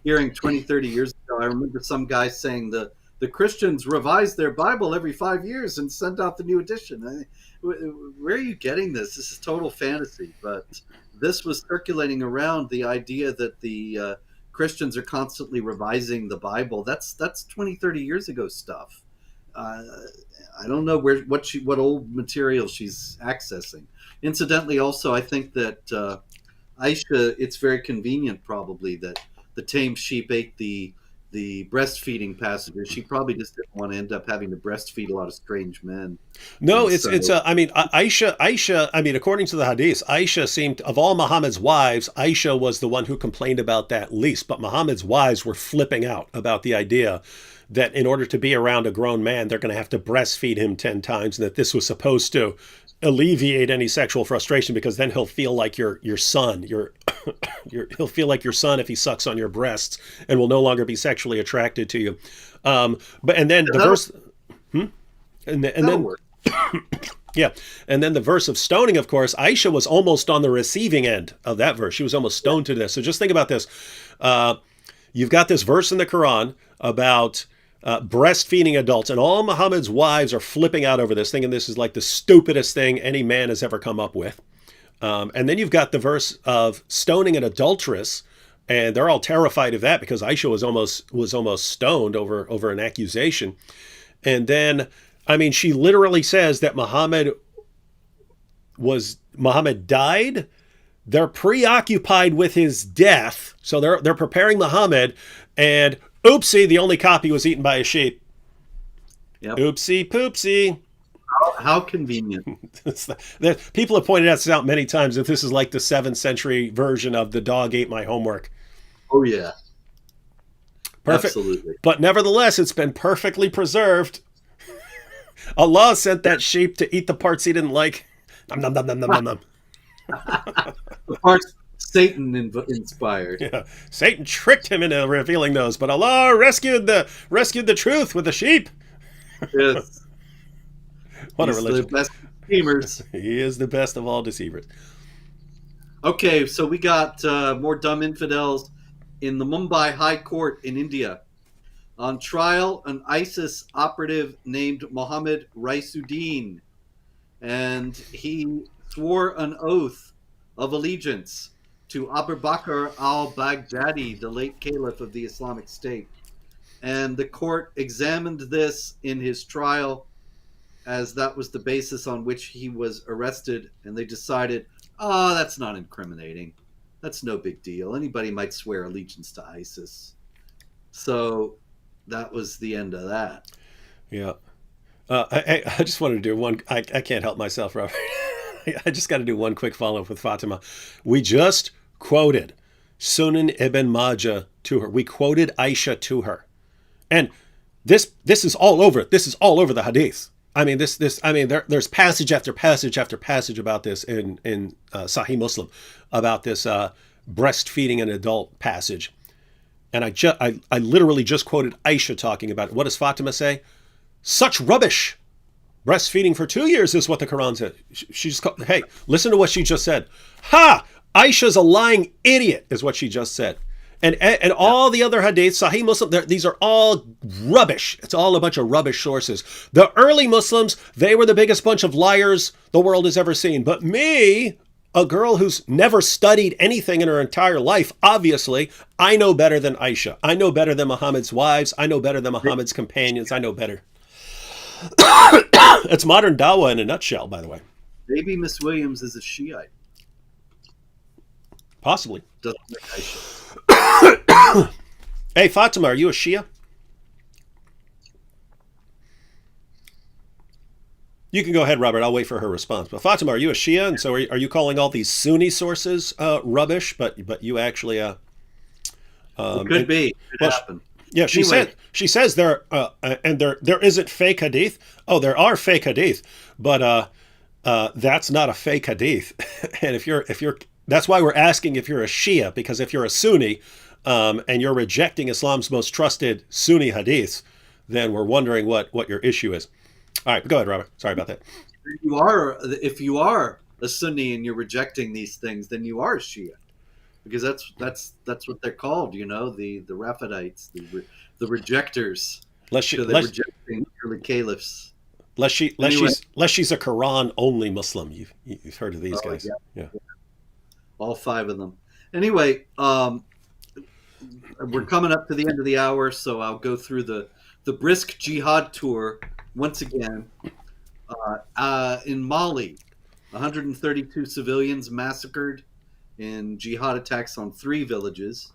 Hearing 20, 30 years ago, I remember some guy saying the Christians revise their Bible every 5 years and send out the new edition. Where are you getting this? This is total fantasy. But this was circulating around, the idea that the Christians are constantly revising the Bible. That's 20, 30 years ago stuff. I don't know what old material she's accessing. Incidentally, also, I think that Aisha, it's very convenient probably that the tame sheep ate the breastfeeding passages. She probably just didn't want to end up having to breastfeed a lot of strange men. No, Aisha, according to the hadith, Aisha seemed, of all Muhammad's wives, Aisha was the one who complained about that least. But Muhammad's wives were flipping out about the idea that in order to be around a grown man, they're going to have to breastfeed him 10 times, and that this was supposed to alleviate any sexual frustration because then he'll feel like your son. He'll feel like your son if he sucks on your breasts and will no longer be sexually attracted to you. And then the verse of stoning, of course, Aisha was almost on the receiving end of that verse. She was almost stoned to death. So just think about this. You've got this verse in the Quran about breastfeeding adults, and all Muhammad's wives are flipping out over this, thinking this is like the stupidest thing any man has ever come up with. And then you've got the verse of stoning an adulteress, and they're all terrified of that because Aisha was almost stoned over an accusation. And then, I mean, she literally says that Muhammad died. They're preoccupied with his death, so they're preparing Muhammad, and oopsie, the only copy was eaten by a sheep. Yep. Oopsie poopsie. How convenient. People have pointed this out many times that this is like the 7th century version of the dog ate my homework. Oh, yeah. Perfect. Absolutely. But nevertheless, it's been perfectly preserved. Allah sent that sheep to eat the parts he didn't like. Nom, nom, nom, nom, nom, nom, nom. The parts Satan inspired. Yeah. Satan tricked him into revealing those, but Allah rescued the truth with the sheep. Yes. What He's a religion. the best deceivers. He is the best of all deceivers. Okay, so we got more dumb infidels in the Mumbai High Court in India. On trial, an ISIS operative named Mohammed Raisuddin, and he swore an oath of allegiance to Abu Bakr al-Baghdadi, the late caliph of the Islamic State. And the court examined this in his trial, as that was the basis on which he was arrested, and they decided, oh, that's not incriminating. That's no big deal. Anybody might swear allegiance to ISIS. So that was the end of that. Yeah. I just wanted to do one. I can't help myself, Robert. I just got to do one quick follow-up with Fatima. We just quoted Sunan ibn Majah to her. We quoted Aisha to her. And this is all over. This is all over the hadith. I mean, there's passage after passage after passage about this in Sahih Muslim, about this breastfeeding an adult passage. And I literally just quoted Aisha talking about it. What does Fatima say? Such rubbish. Breastfeeding for 2 years is what the Quran said. Hey, listen to what she just said. Ha! Aisha's a lying idiot, is what she just said. And all the other hadiths, Sahih Muslim, these are all rubbish. It's all a bunch of rubbish sources. The early Muslims, they were the biggest bunch of liars the world has ever seen. But me, a girl who's never studied anything in her entire life, obviously, I know better than Aisha. I know better than Muhammad's wives. I know better than Muhammad's companions. I know better. It's modern dawah in a nutshell, by the way. Maybe Miss Williams is a Shiite. Possibly. Doesn't like Aisha. Hey, Fatima, are you a Shia? You can go ahead, Robert. I'll wait for her response. But Fatima, are you a Shia? And so are you calling all these Sunni sources rubbish? But you actually It could be. It happened. Yeah, she says there isn't fake hadith. Oh, there are fake hadith, but that's not a fake hadith. And if you're that's why we're asking if you're a Shia, because if you're a Sunni and you're rejecting Islam's most trusted Sunni hadiths, then we're wondering what your issue is. All right, go ahead, Robert. Sorry about that. If you are a Sunni and you're rejecting these things, then you are a Shia. Because that's what they're called, the Rafidites, the rejectors. They're rejecting early caliphs. Unless she's a Quran only Muslim. You've heard of these guys, yeah. All 5 of them. Anyway, we're coming up to the end of the hour, so I'll go through the brisk jihad tour once again. In Mali, 132 civilians massacred in jihad attacks on 3 villages.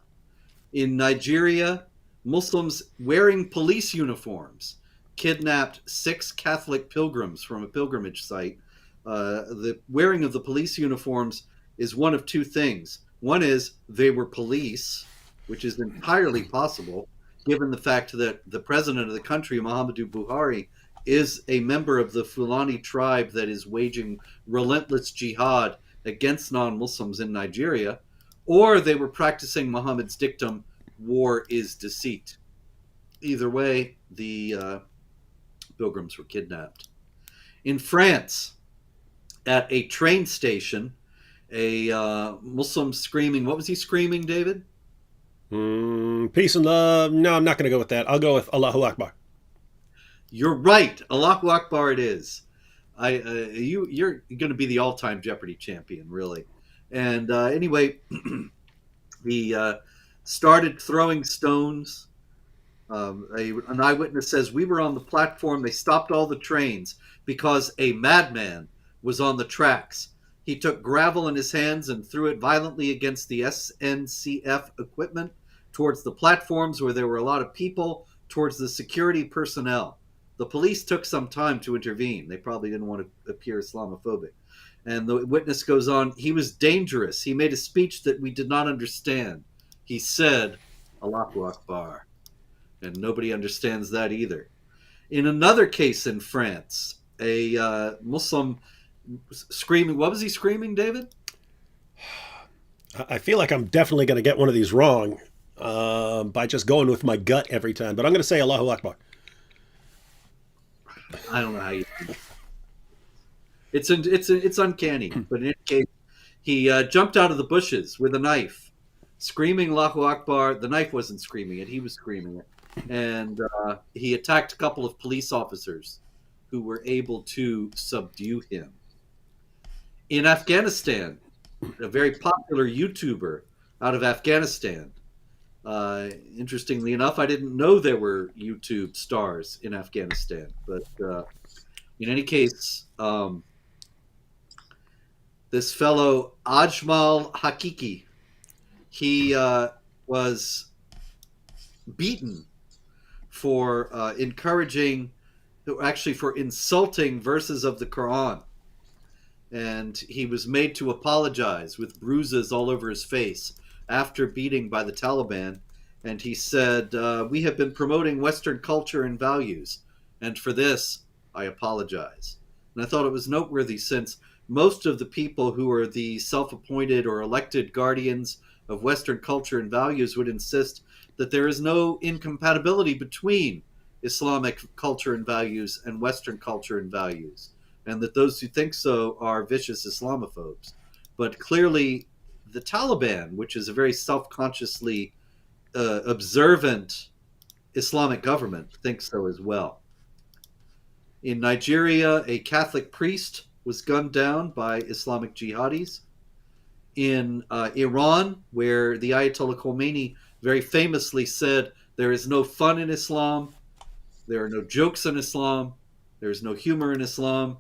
In Nigeria, Muslims wearing police uniforms kidnapped 6 Catholic pilgrims from a pilgrimage site. The wearing of the police uniforms is one of 2 things. One is they were police, which is entirely possible, given the fact that the president of the country, Muhammadu Buhari, is a member of the Fulani tribe that is waging relentless jihad against non-Muslims in Nigeria, or they were practicing Muhammad's dictum, war is deceit. Either way, the pilgrims were kidnapped. In France, at a train station, a Muslim screaming, what was he screaming, David? Peace and love. No, I'm not going to go with that. I'll go with Allahu Akbar. You're right. Allahu Akbar it is. you're going to be the all-time Jeopardy champion, really. And anyway, he started throwing stones. An eyewitness says, "We were on the platform. They stopped all the trains because a madman was on the tracks. He took gravel in his hands and threw it violently against the SNCF equipment, towards the platforms where there were a lot of people, towards the security personnel. The police took some time to intervene. They probably didn't want to appear Islamophobic." And the witness goes on, "He was dangerous. He made a speech that we did not understand. He said, Allahu Akbar." And nobody understands that either. In another case in France, a Muslim screaming. What was he screaming, David? I feel like I'm definitely going to get one of these wrong by just going with my gut every time. But I'm going to say Allahu Akbar. I don't know how you. It's uncanny, but in any case, he jumped out of the bushes with a knife, screaming Allahu Akbar. The knife wasn't screaming it; he was screaming it, and he attacked a couple of police officers, who were able to subdue him. In Afghanistan, a very popular YouTuber out of Afghanistan. Interestingly enough, I didn't know there were YouTube stars in Afghanistan, but in any case, this fellow Ajmal Hakiki, he was beaten for for insulting verses of the Quran. And he was made to apologize with bruises all over his face after beating by the Taliban. And he said, "We have been promoting Western culture and values, and for this, I apologize." And I thought it was noteworthy, since most of the people who are the self-appointed or elected guardians of Western culture and values would insist that there is no incompatibility between Islamic culture and values and Western culture and values, and that those who think so are vicious Islamophobes. But clearly, the Taliban, which is a very self-consciously observant Islamic government, thinks so as well. In Nigeria, a Catholic priest was gunned down by Islamic jihadis. In Iran, where the Ayatollah Khomeini very famously said, "There is no fun in Islam, there are no jokes in Islam, there is no humor in Islam,"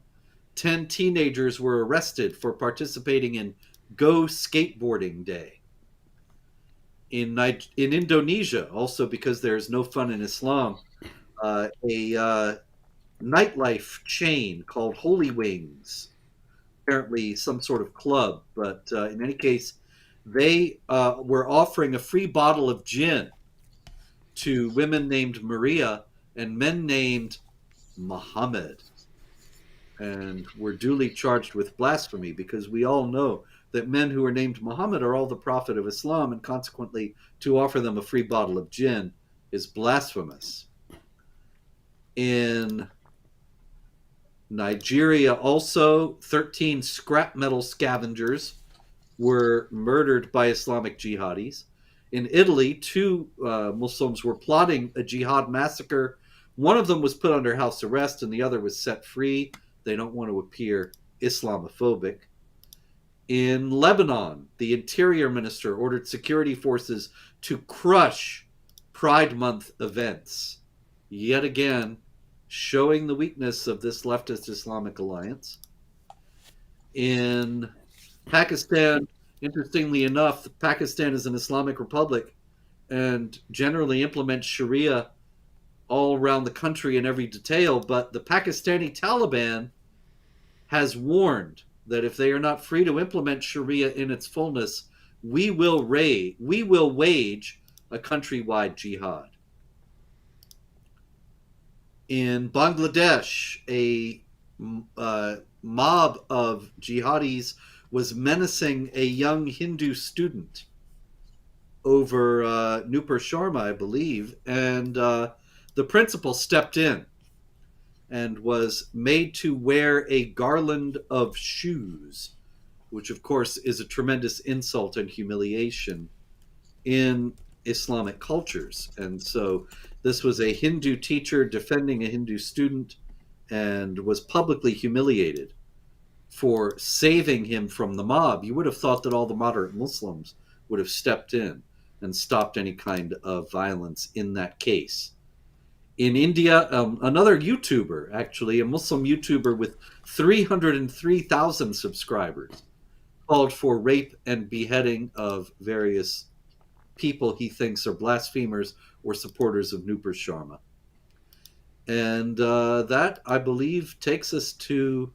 10 teenagers were arrested for participating in Go Skateboarding Day. In Indonesia, also because there is no fun in Islam, a nightlife chain called Holy Wings, apparently some sort of club, but in any case, they were offering a free bottle of gin to women named Maria and men named Muhammad, and were duly charged with blasphemy, because we all know that men who are named Muhammad are all the prophet of Islam, and consequently to offer them a free bottle of gin is blasphemous. In Nigeria also, 13 scrap metal scavengers were murdered by Islamic jihadis. In Italy, 2 Muslims were plotting a jihad massacre. One of them was put under house arrest and the other was set free. They don't want to appear Islamophobic. In Lebanon, the interior minister ordered security forces to crush Pride Month events. Yet again, showing the weakness of this leftist Islamic alliance. In Pakistan, interestingly enough, Pakistan is an Islamic republic and generally implements Sharia all around the country in every detail, but the Pakistani Taliban has warned that if they are not free to implement Sharia in its fullness, we will wage a countrywide jihad. In Bangladesh, a mob of jihadis was menacing a young Hindu student over Nupur Sharma, I believe, and the principal stepped in and was made to wear a garland of shoes, which of course is a tremendous insult and humiliation in Islamic cultures. And so this was a Hindu teacher defending a Hindu student, and was publicly humiliated for saving him from the mob, you would have thought that all the moderate Muslims would have stepped in and stopped any kind of violence in that case. In India, another YouTuber, actually, a Muslim YouTuber with 303,000 subscribers, called for rape and beheading of various people he thinks are blasphemers or supporters of Nupur Sharma. And that, I believe, takes us through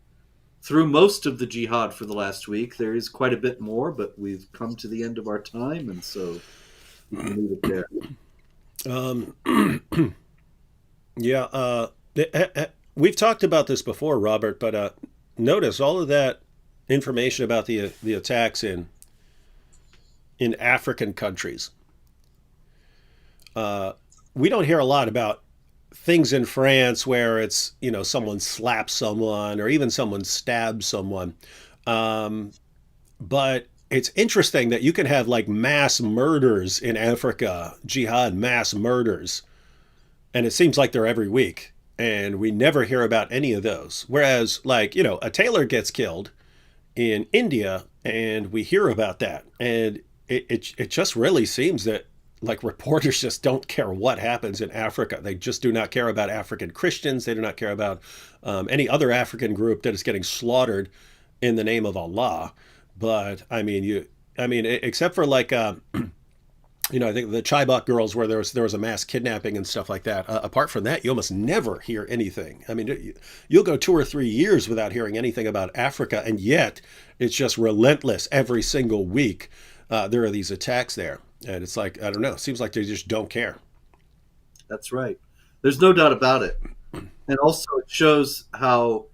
most of the jihad for the last week. There is quite a bit more, but we've come to the end of our time, and so we can leave it there. Yeah, we've talked about this before, Robert, but notice all of that information about the attacks in African countries. We don't hear a lot about things in France where it's, someone slaps someone or even someone stabs someone. But it's interesting that you can have like mass murders in Africa, jihad mass murders, and it seems like they're every week. And we never hear about any of those. Whereas, like, a tailor gets killed in India and we hear about that. And it just really seems that like reporters just don't care what happens in Africa. They just do not care about African Christians. They do not care about any other African group that is getting slaughtered in the name of Allah. But I mean, except for like, I think the Chibok girls where there was a mass kidnapping and stuff like that. Apart from that, you almost never hear anything. I mean, you'll go 2 or 3 years without hearing anything about Africa, and yet it's just relentless every single week. There are these attacks there. And it's like, I don't know, it seems like they just don't care. That's right. There's no doubt about it. And also it shows how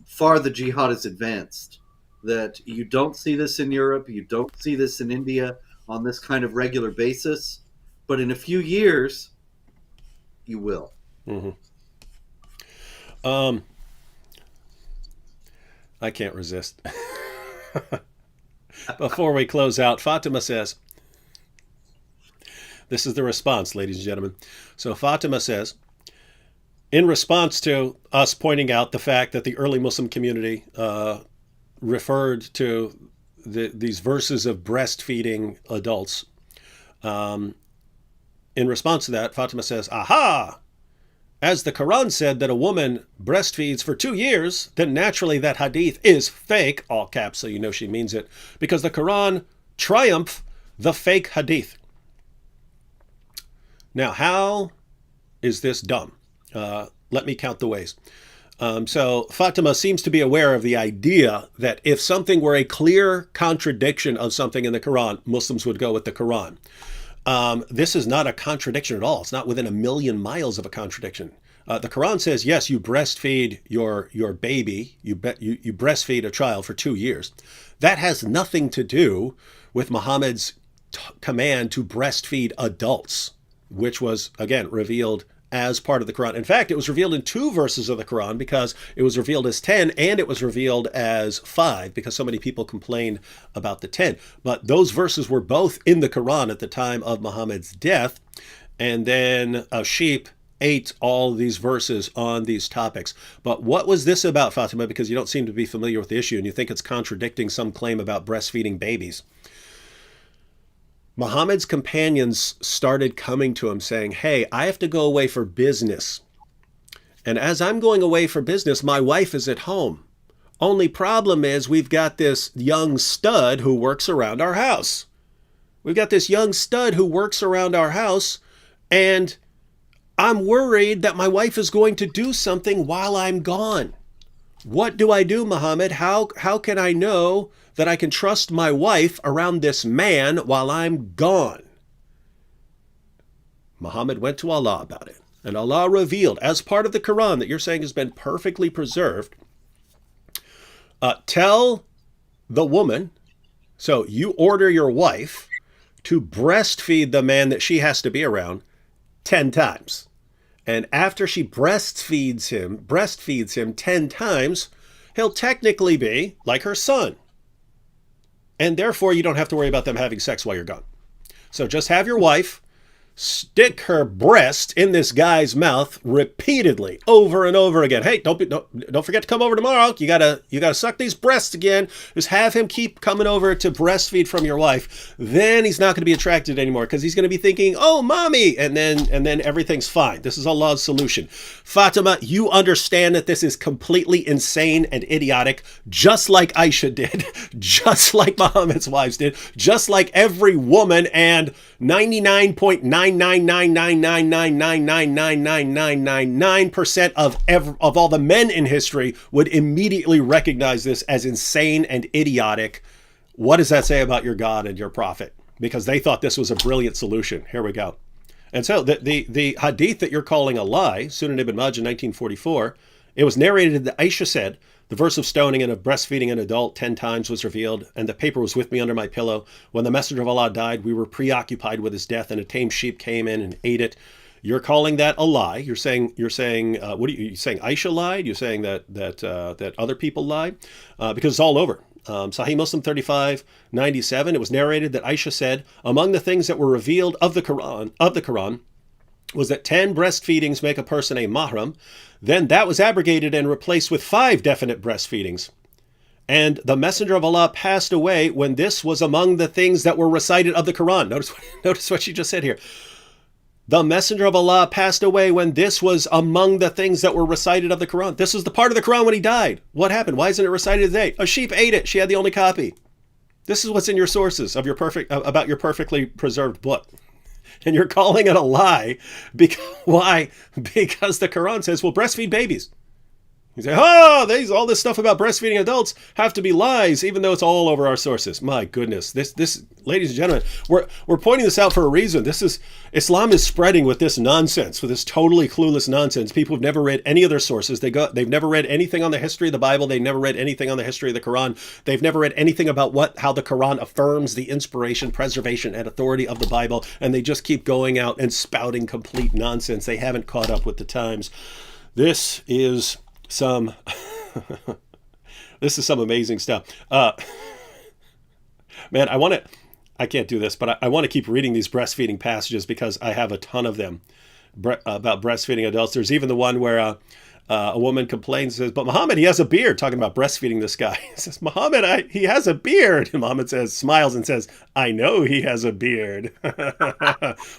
far the jihad is advanced, that you don't see this in Europe, you don't see this in India on this kind of regular basis, but in a few years, you will. Mm-hmm. I can't resist. Before we close out, Fatima says, this is the response, ladies and gentlemen. So Fatima says, in response to us pointing out the fact that the early Muslim community referred to these verses of breastfeeding adults, in response to that, Fatima says, aha! As the Quran said that a woman breastfeeds for 2 years, then naturally that hadith is fake, all caps, so you know she means it, because the Quran triumph the fake hadith. Now, how is this done? Let me count the ways. So Fatima seems to be aware of the idea that if something were a clear contradiction of something in the Quran, Muslims would go with the Quran. This is not a contradiction at all. It's not within a million miles of a contradiction. The Quran says, yes, you breastfeed your baby, you breastfeed a child for 2 years. That has nothing to do with Muhammad's command to breastfeed adults, which was, again, revealed as part of the Quran. In fact, it was revealed in 2 verses of the Quran because it was revealed as 10 and it was revealed as 5 because so many people complained about the 10. But those verses were both in the Quran at the time of Muhammad's death. And then a sheep ate all these verses on these topics. But what was this about, Fatima? Because you don't seem to be familiar with the issue and you think it's contradicting some claim about breastfeeding babies. Muhammad's companions started coming to him saying, hey, I have to go away for business. And as I'm going away for business, my wife is at home. Only problem is we've got this young stud who works around our house. And I'm worried that my wife is going to do something while I'm gone. What do I do, Muhammad? How can I know that I can trust my wife around this man while I'm gone? Muhammad went to Allah about it. And Allah revealed, as part of the Quran that you're saying has been perfectly preserved, tell the woman, so you order your wife to breastfeed the man that she has to be around 10 times. And after she breastfeeds him 10 times, he'll technically be like her son. And therefore, you don't have to worry about them having sex while you're gone. So just have your wife stick her breast in this guy's mouth repeatedly, over and over again. Hey, don't forget to come over tomorrow. You gotta suck these breasts again. Just have him keep coming over to breastfeed from your wife. Then he's not going to be attracted anymore because he's going to be thinking, "Oh, mommy," and then everything's fine. This is Allah's solution. Fatima, you understand that this is completely insane and idiotic, just like Aisha did, just like Muhammad's wives did, just like every woman and 99.99999999999% of all the men in history would immediately recognize this as insane and idiotic. What does that say about your God and your prophet? Because they thought this was a brilliant solution. Here we go. And so the hadith that you're calling a lie, Sunan ibn Majah, 1944, it was narrated that Aisha said, "The verse of stoning and of breastfeeding an adult 10 times was revealed, and the paper was with me under my pillow. When the Messenger of Allah died, we were preoccupied with his death, and a tame sheep came in and ate it." You're calling that a lie. You're saying what are you saying? Aisha lied. You're saying that other people lied, because it's all over. Sahih Muslim 3597. It was narrated that Aisha said, among the things that were revealed of the Quran was that 10 breastfeedings make a person a mahram. Then that was abrogated and replaced with 5 definite breastfeedings. And the Messenger of Allah passed away when this was among the things that were recited of the Quran. Notice what she just said here. The Messenger of Allah passed away when this was among the things that were recited of the Quran. This was the part of the Quran when he died. What happened? Why isn't it recited today? A sheep ate it. She had the only copy. This is what's in your sources of about your perfectly preserved book. And you're calling it a lie. Why? Because the Quran says, well, breastfeed babies. You say, all this stuff about breastfeeding adults have to be lies, even though it's all over our sources. My goodness, this, ladies and gentlemen, we're pointing this out for a reason. Islam is spreading with this nonsense, with this totally clueless nonsense. People have never read any of their sources. They've never read anything on the history of the Bible. They've never read anything on the history of the Quran. They've never read anything about how the Quran affirms the inspiration, preservation, and authority of the Bible, and they just keep going out and spouting complete nonsense. They haven't caught up with the times. This is some amazing stuff. Man, I can't do this, but I want to keep reading these breastfeeding passages because I have a ton of them about breastfeeding adults. There's even the one where a woman complains and says, but Muhammad, he has a beard, talking about breastfeeding this guy. He says, Muhammad, he has a beard. And Muhammad smiles and says, I know he has a beard.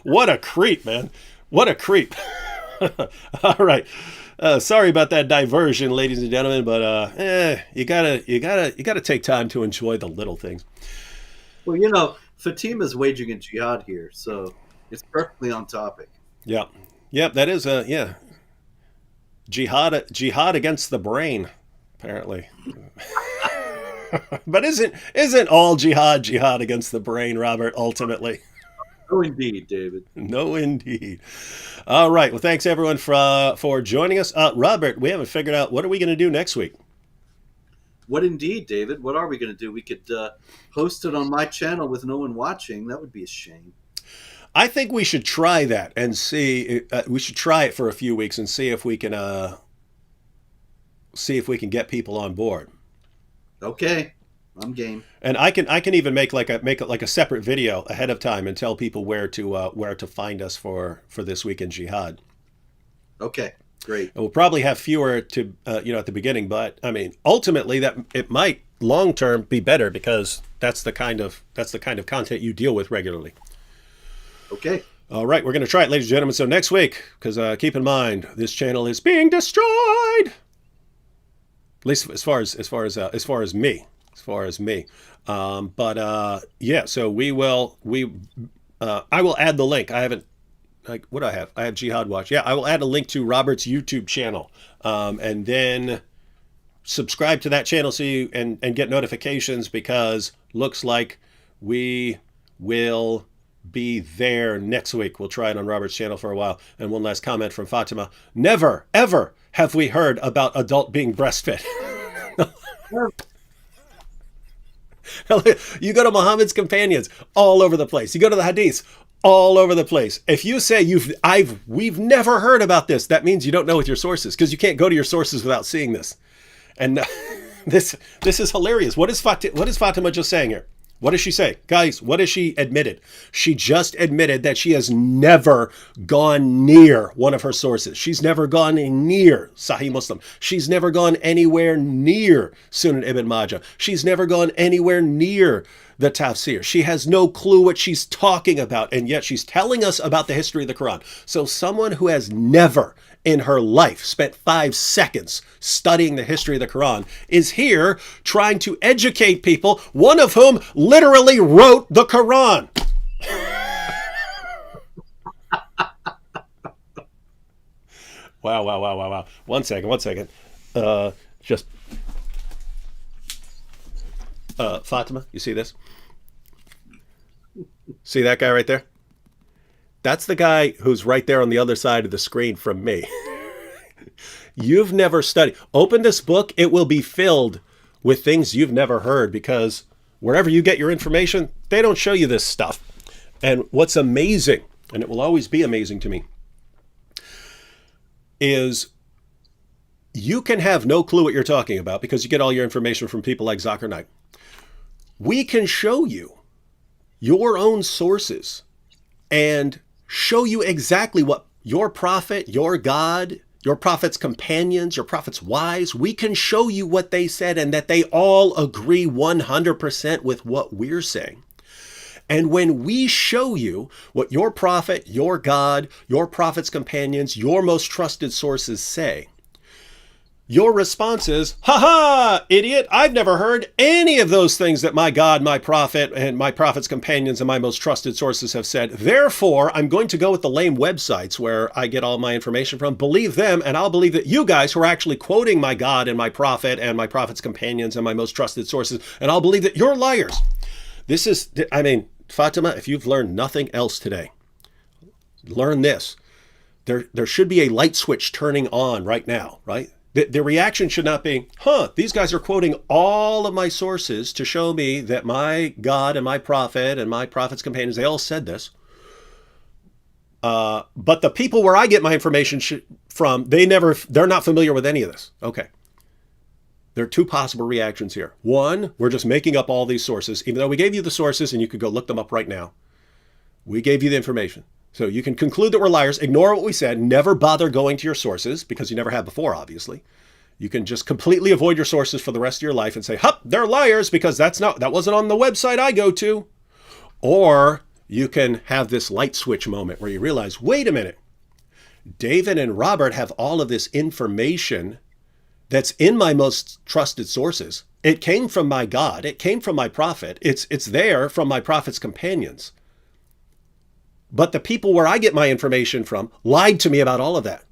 What a creep, man. What a creep. All right. Sorry about that diversion, ladies and gentlemen, but you gotta take time to enjoy the little things. Well, Fatima's waging a jihad here, so it's perfectly on topic. Yeah, that is jihad against the brain, apparently. But isn't all jihad against the brain, Robert? Ultimately. No, indeed, David. No, indeed. All right. Well, thanks everyone for joining us. Robert, we haven't figured out what are we going to do next week. What indeed, David? What are we going to do? We could host it on my channel with no one watching. That would be a shame. I think we should try that and see. We should try it for a few weeks and see if we can get people on board. Okay. I'm game. And I can even make a separate video ahead of time and tell people where to find us for this week in Jihad. Okay, great. And we'll probably have fewer at the beginning, but I mean, ultimately that it might long term be better because that's the kind of content you deal with regularly. Okay. All right, we're going to try it, ladies and gentlemen. So next week, because keep in mind this channel is being destroyed. At least as far as me. So I will add the link. I haven't, what do I have? I have Jihad Watch. Yeah, I will add a link to Robert's YouTube channel, and then subscribe to that channel and get notifications, because looks like we will be there next week. We'll try it on Robert's channel for a while. And one last comment from Fatima. Never, ever have we heard about adult being breastfed. You go to Muhammad's companions, all over the place. You go to the hadiths, all over the place. If you say we've never heard about this, that means you don't know with your sources, because you can't go to your sources without seeing this. And this is hilarious. What is Fatima just saying here? What does she say? Guys, what has she admitted? She just admitted that she has never gone near one of her sources. She's never gone near Sahih Muslim. She's never gone anywhere near Sunan Ibn Majah. She's never gone anywhere near the tafsir. She has no clue what she's talking about, and yet she's telling us about the history of the Quran. So someone who has never in her life spent 5 seconds studying the history of the Quran is here trying to educate people, one of whom literally wrote the Quran. Wow. One second. Fatima, you see this? See that guy right there? That's the guy who's right there on the other side of the screen from me. You've never studied. Open this book. It will be filled with things you've never heard, because wherever you get your information, they don't show you this stuff. And what's amazing, and it will always be amazing to me, is you can have no clue what you're talking about because you get all your information from people like Zakir Naik. We can show you your own sources and show you exactly what your prophet, your God, your prophet's companions, your prophet's wives, we can show you what they said and that they all agree 100% with what we're saying. And when we show you what your prophet, your God, your prophet's companions, your most trusted sources say, your response is, ha, idiot, I've never heard any of those things that my God, my prophet, and my prophet's companions and my most trusted sources have said. Therefore, I'm going to go with the lame websites where I get all my information from, believe them, and I'll believe that you guys who are actually quoting my God and my prophet's companions and my most trusted sources, and I'll believe that you're liars. This is, Fatima, if you've learned nothing else today, learn this. There should be a light switch turning on right now, right? The reaction should not be, these guys are quoting all of my sources to show me that my God and my prophet and my prophet's companions, they all said this. But the people where I get my information from, they're not familiar with any of this. Okay. There are 2 possible reactions here. One, we're just making up all these sources, even though we gave you the sources and you could go look them up right now. We gave you the information. So you can conclude that we're liars, ignore what we said, never bother going to your sources, because you never have before, obviously. You can just completely avoid your sources for the rest of your life and say, they're liars because that wasn't on the website I go to. Or you can have this light switch moment where you realize, wait a minute, David and Robert have all of this information that's in my most trusted sources. It came from my God. It came from my prophet. It's there from my prophet's companions. But the people where I get my information from lied to me about all of that.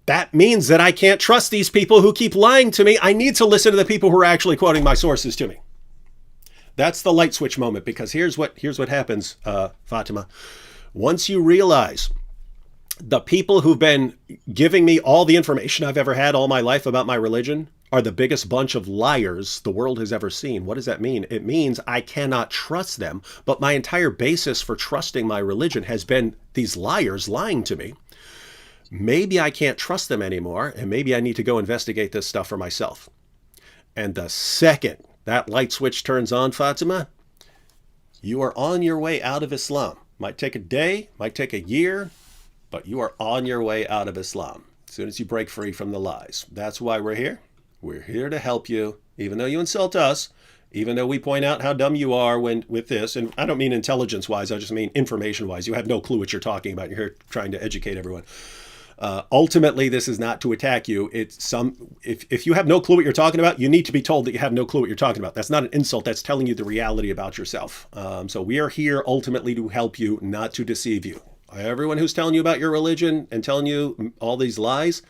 That means that I can't trust these people who keep lying to me. I need to listen to the people who are actually quoting my sources to me. That's the light switch moment, because here's what happens, Fatima. Once you realize the people who've been giving me all the information I've ever had all my life about my religion are the biggest bunch of liars the world has ever seen. What does that mean? It means I cannot trust them, but my entire basis for trusting my religion has been these liars lying to me. Maybe I can't trust them anymore, and maybe I need to go investigate this stuff for myself. And the second that light switch turns on, Fatima, you are on your way out of Islam. Might take a day, might take a year, but you are on your way out of Islam as soon as you break free from the lies. That's why we're here. We're here to help you, even though you insult us, even though we point out how dumb you are with this. And I don't mean intelligence-wise, I just mean information-wise. You have no clue what you're talking about. You're here trying to educate everyone. Ultimately, this is not to attack you. If you have no clue what you're talking about, you need to be told that you have no clue what you're talking about. That's not an insult. That's telling you the reality about yourself. So we are here ultimately to help you, not to deceive you. Everyone who's telling you about your religion and telling you all these lies,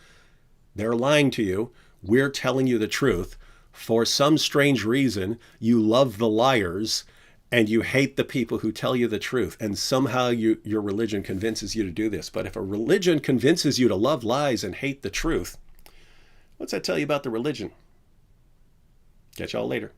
they're lying to you. We're telling you the truth. For some strange reason, you love the liars and you hate the people who tell you the truth. And somehow your religion convinces you to do this. But if a religion convinces you to love lies and hate the truth, what's that tell you about the religion? Catch y'all later.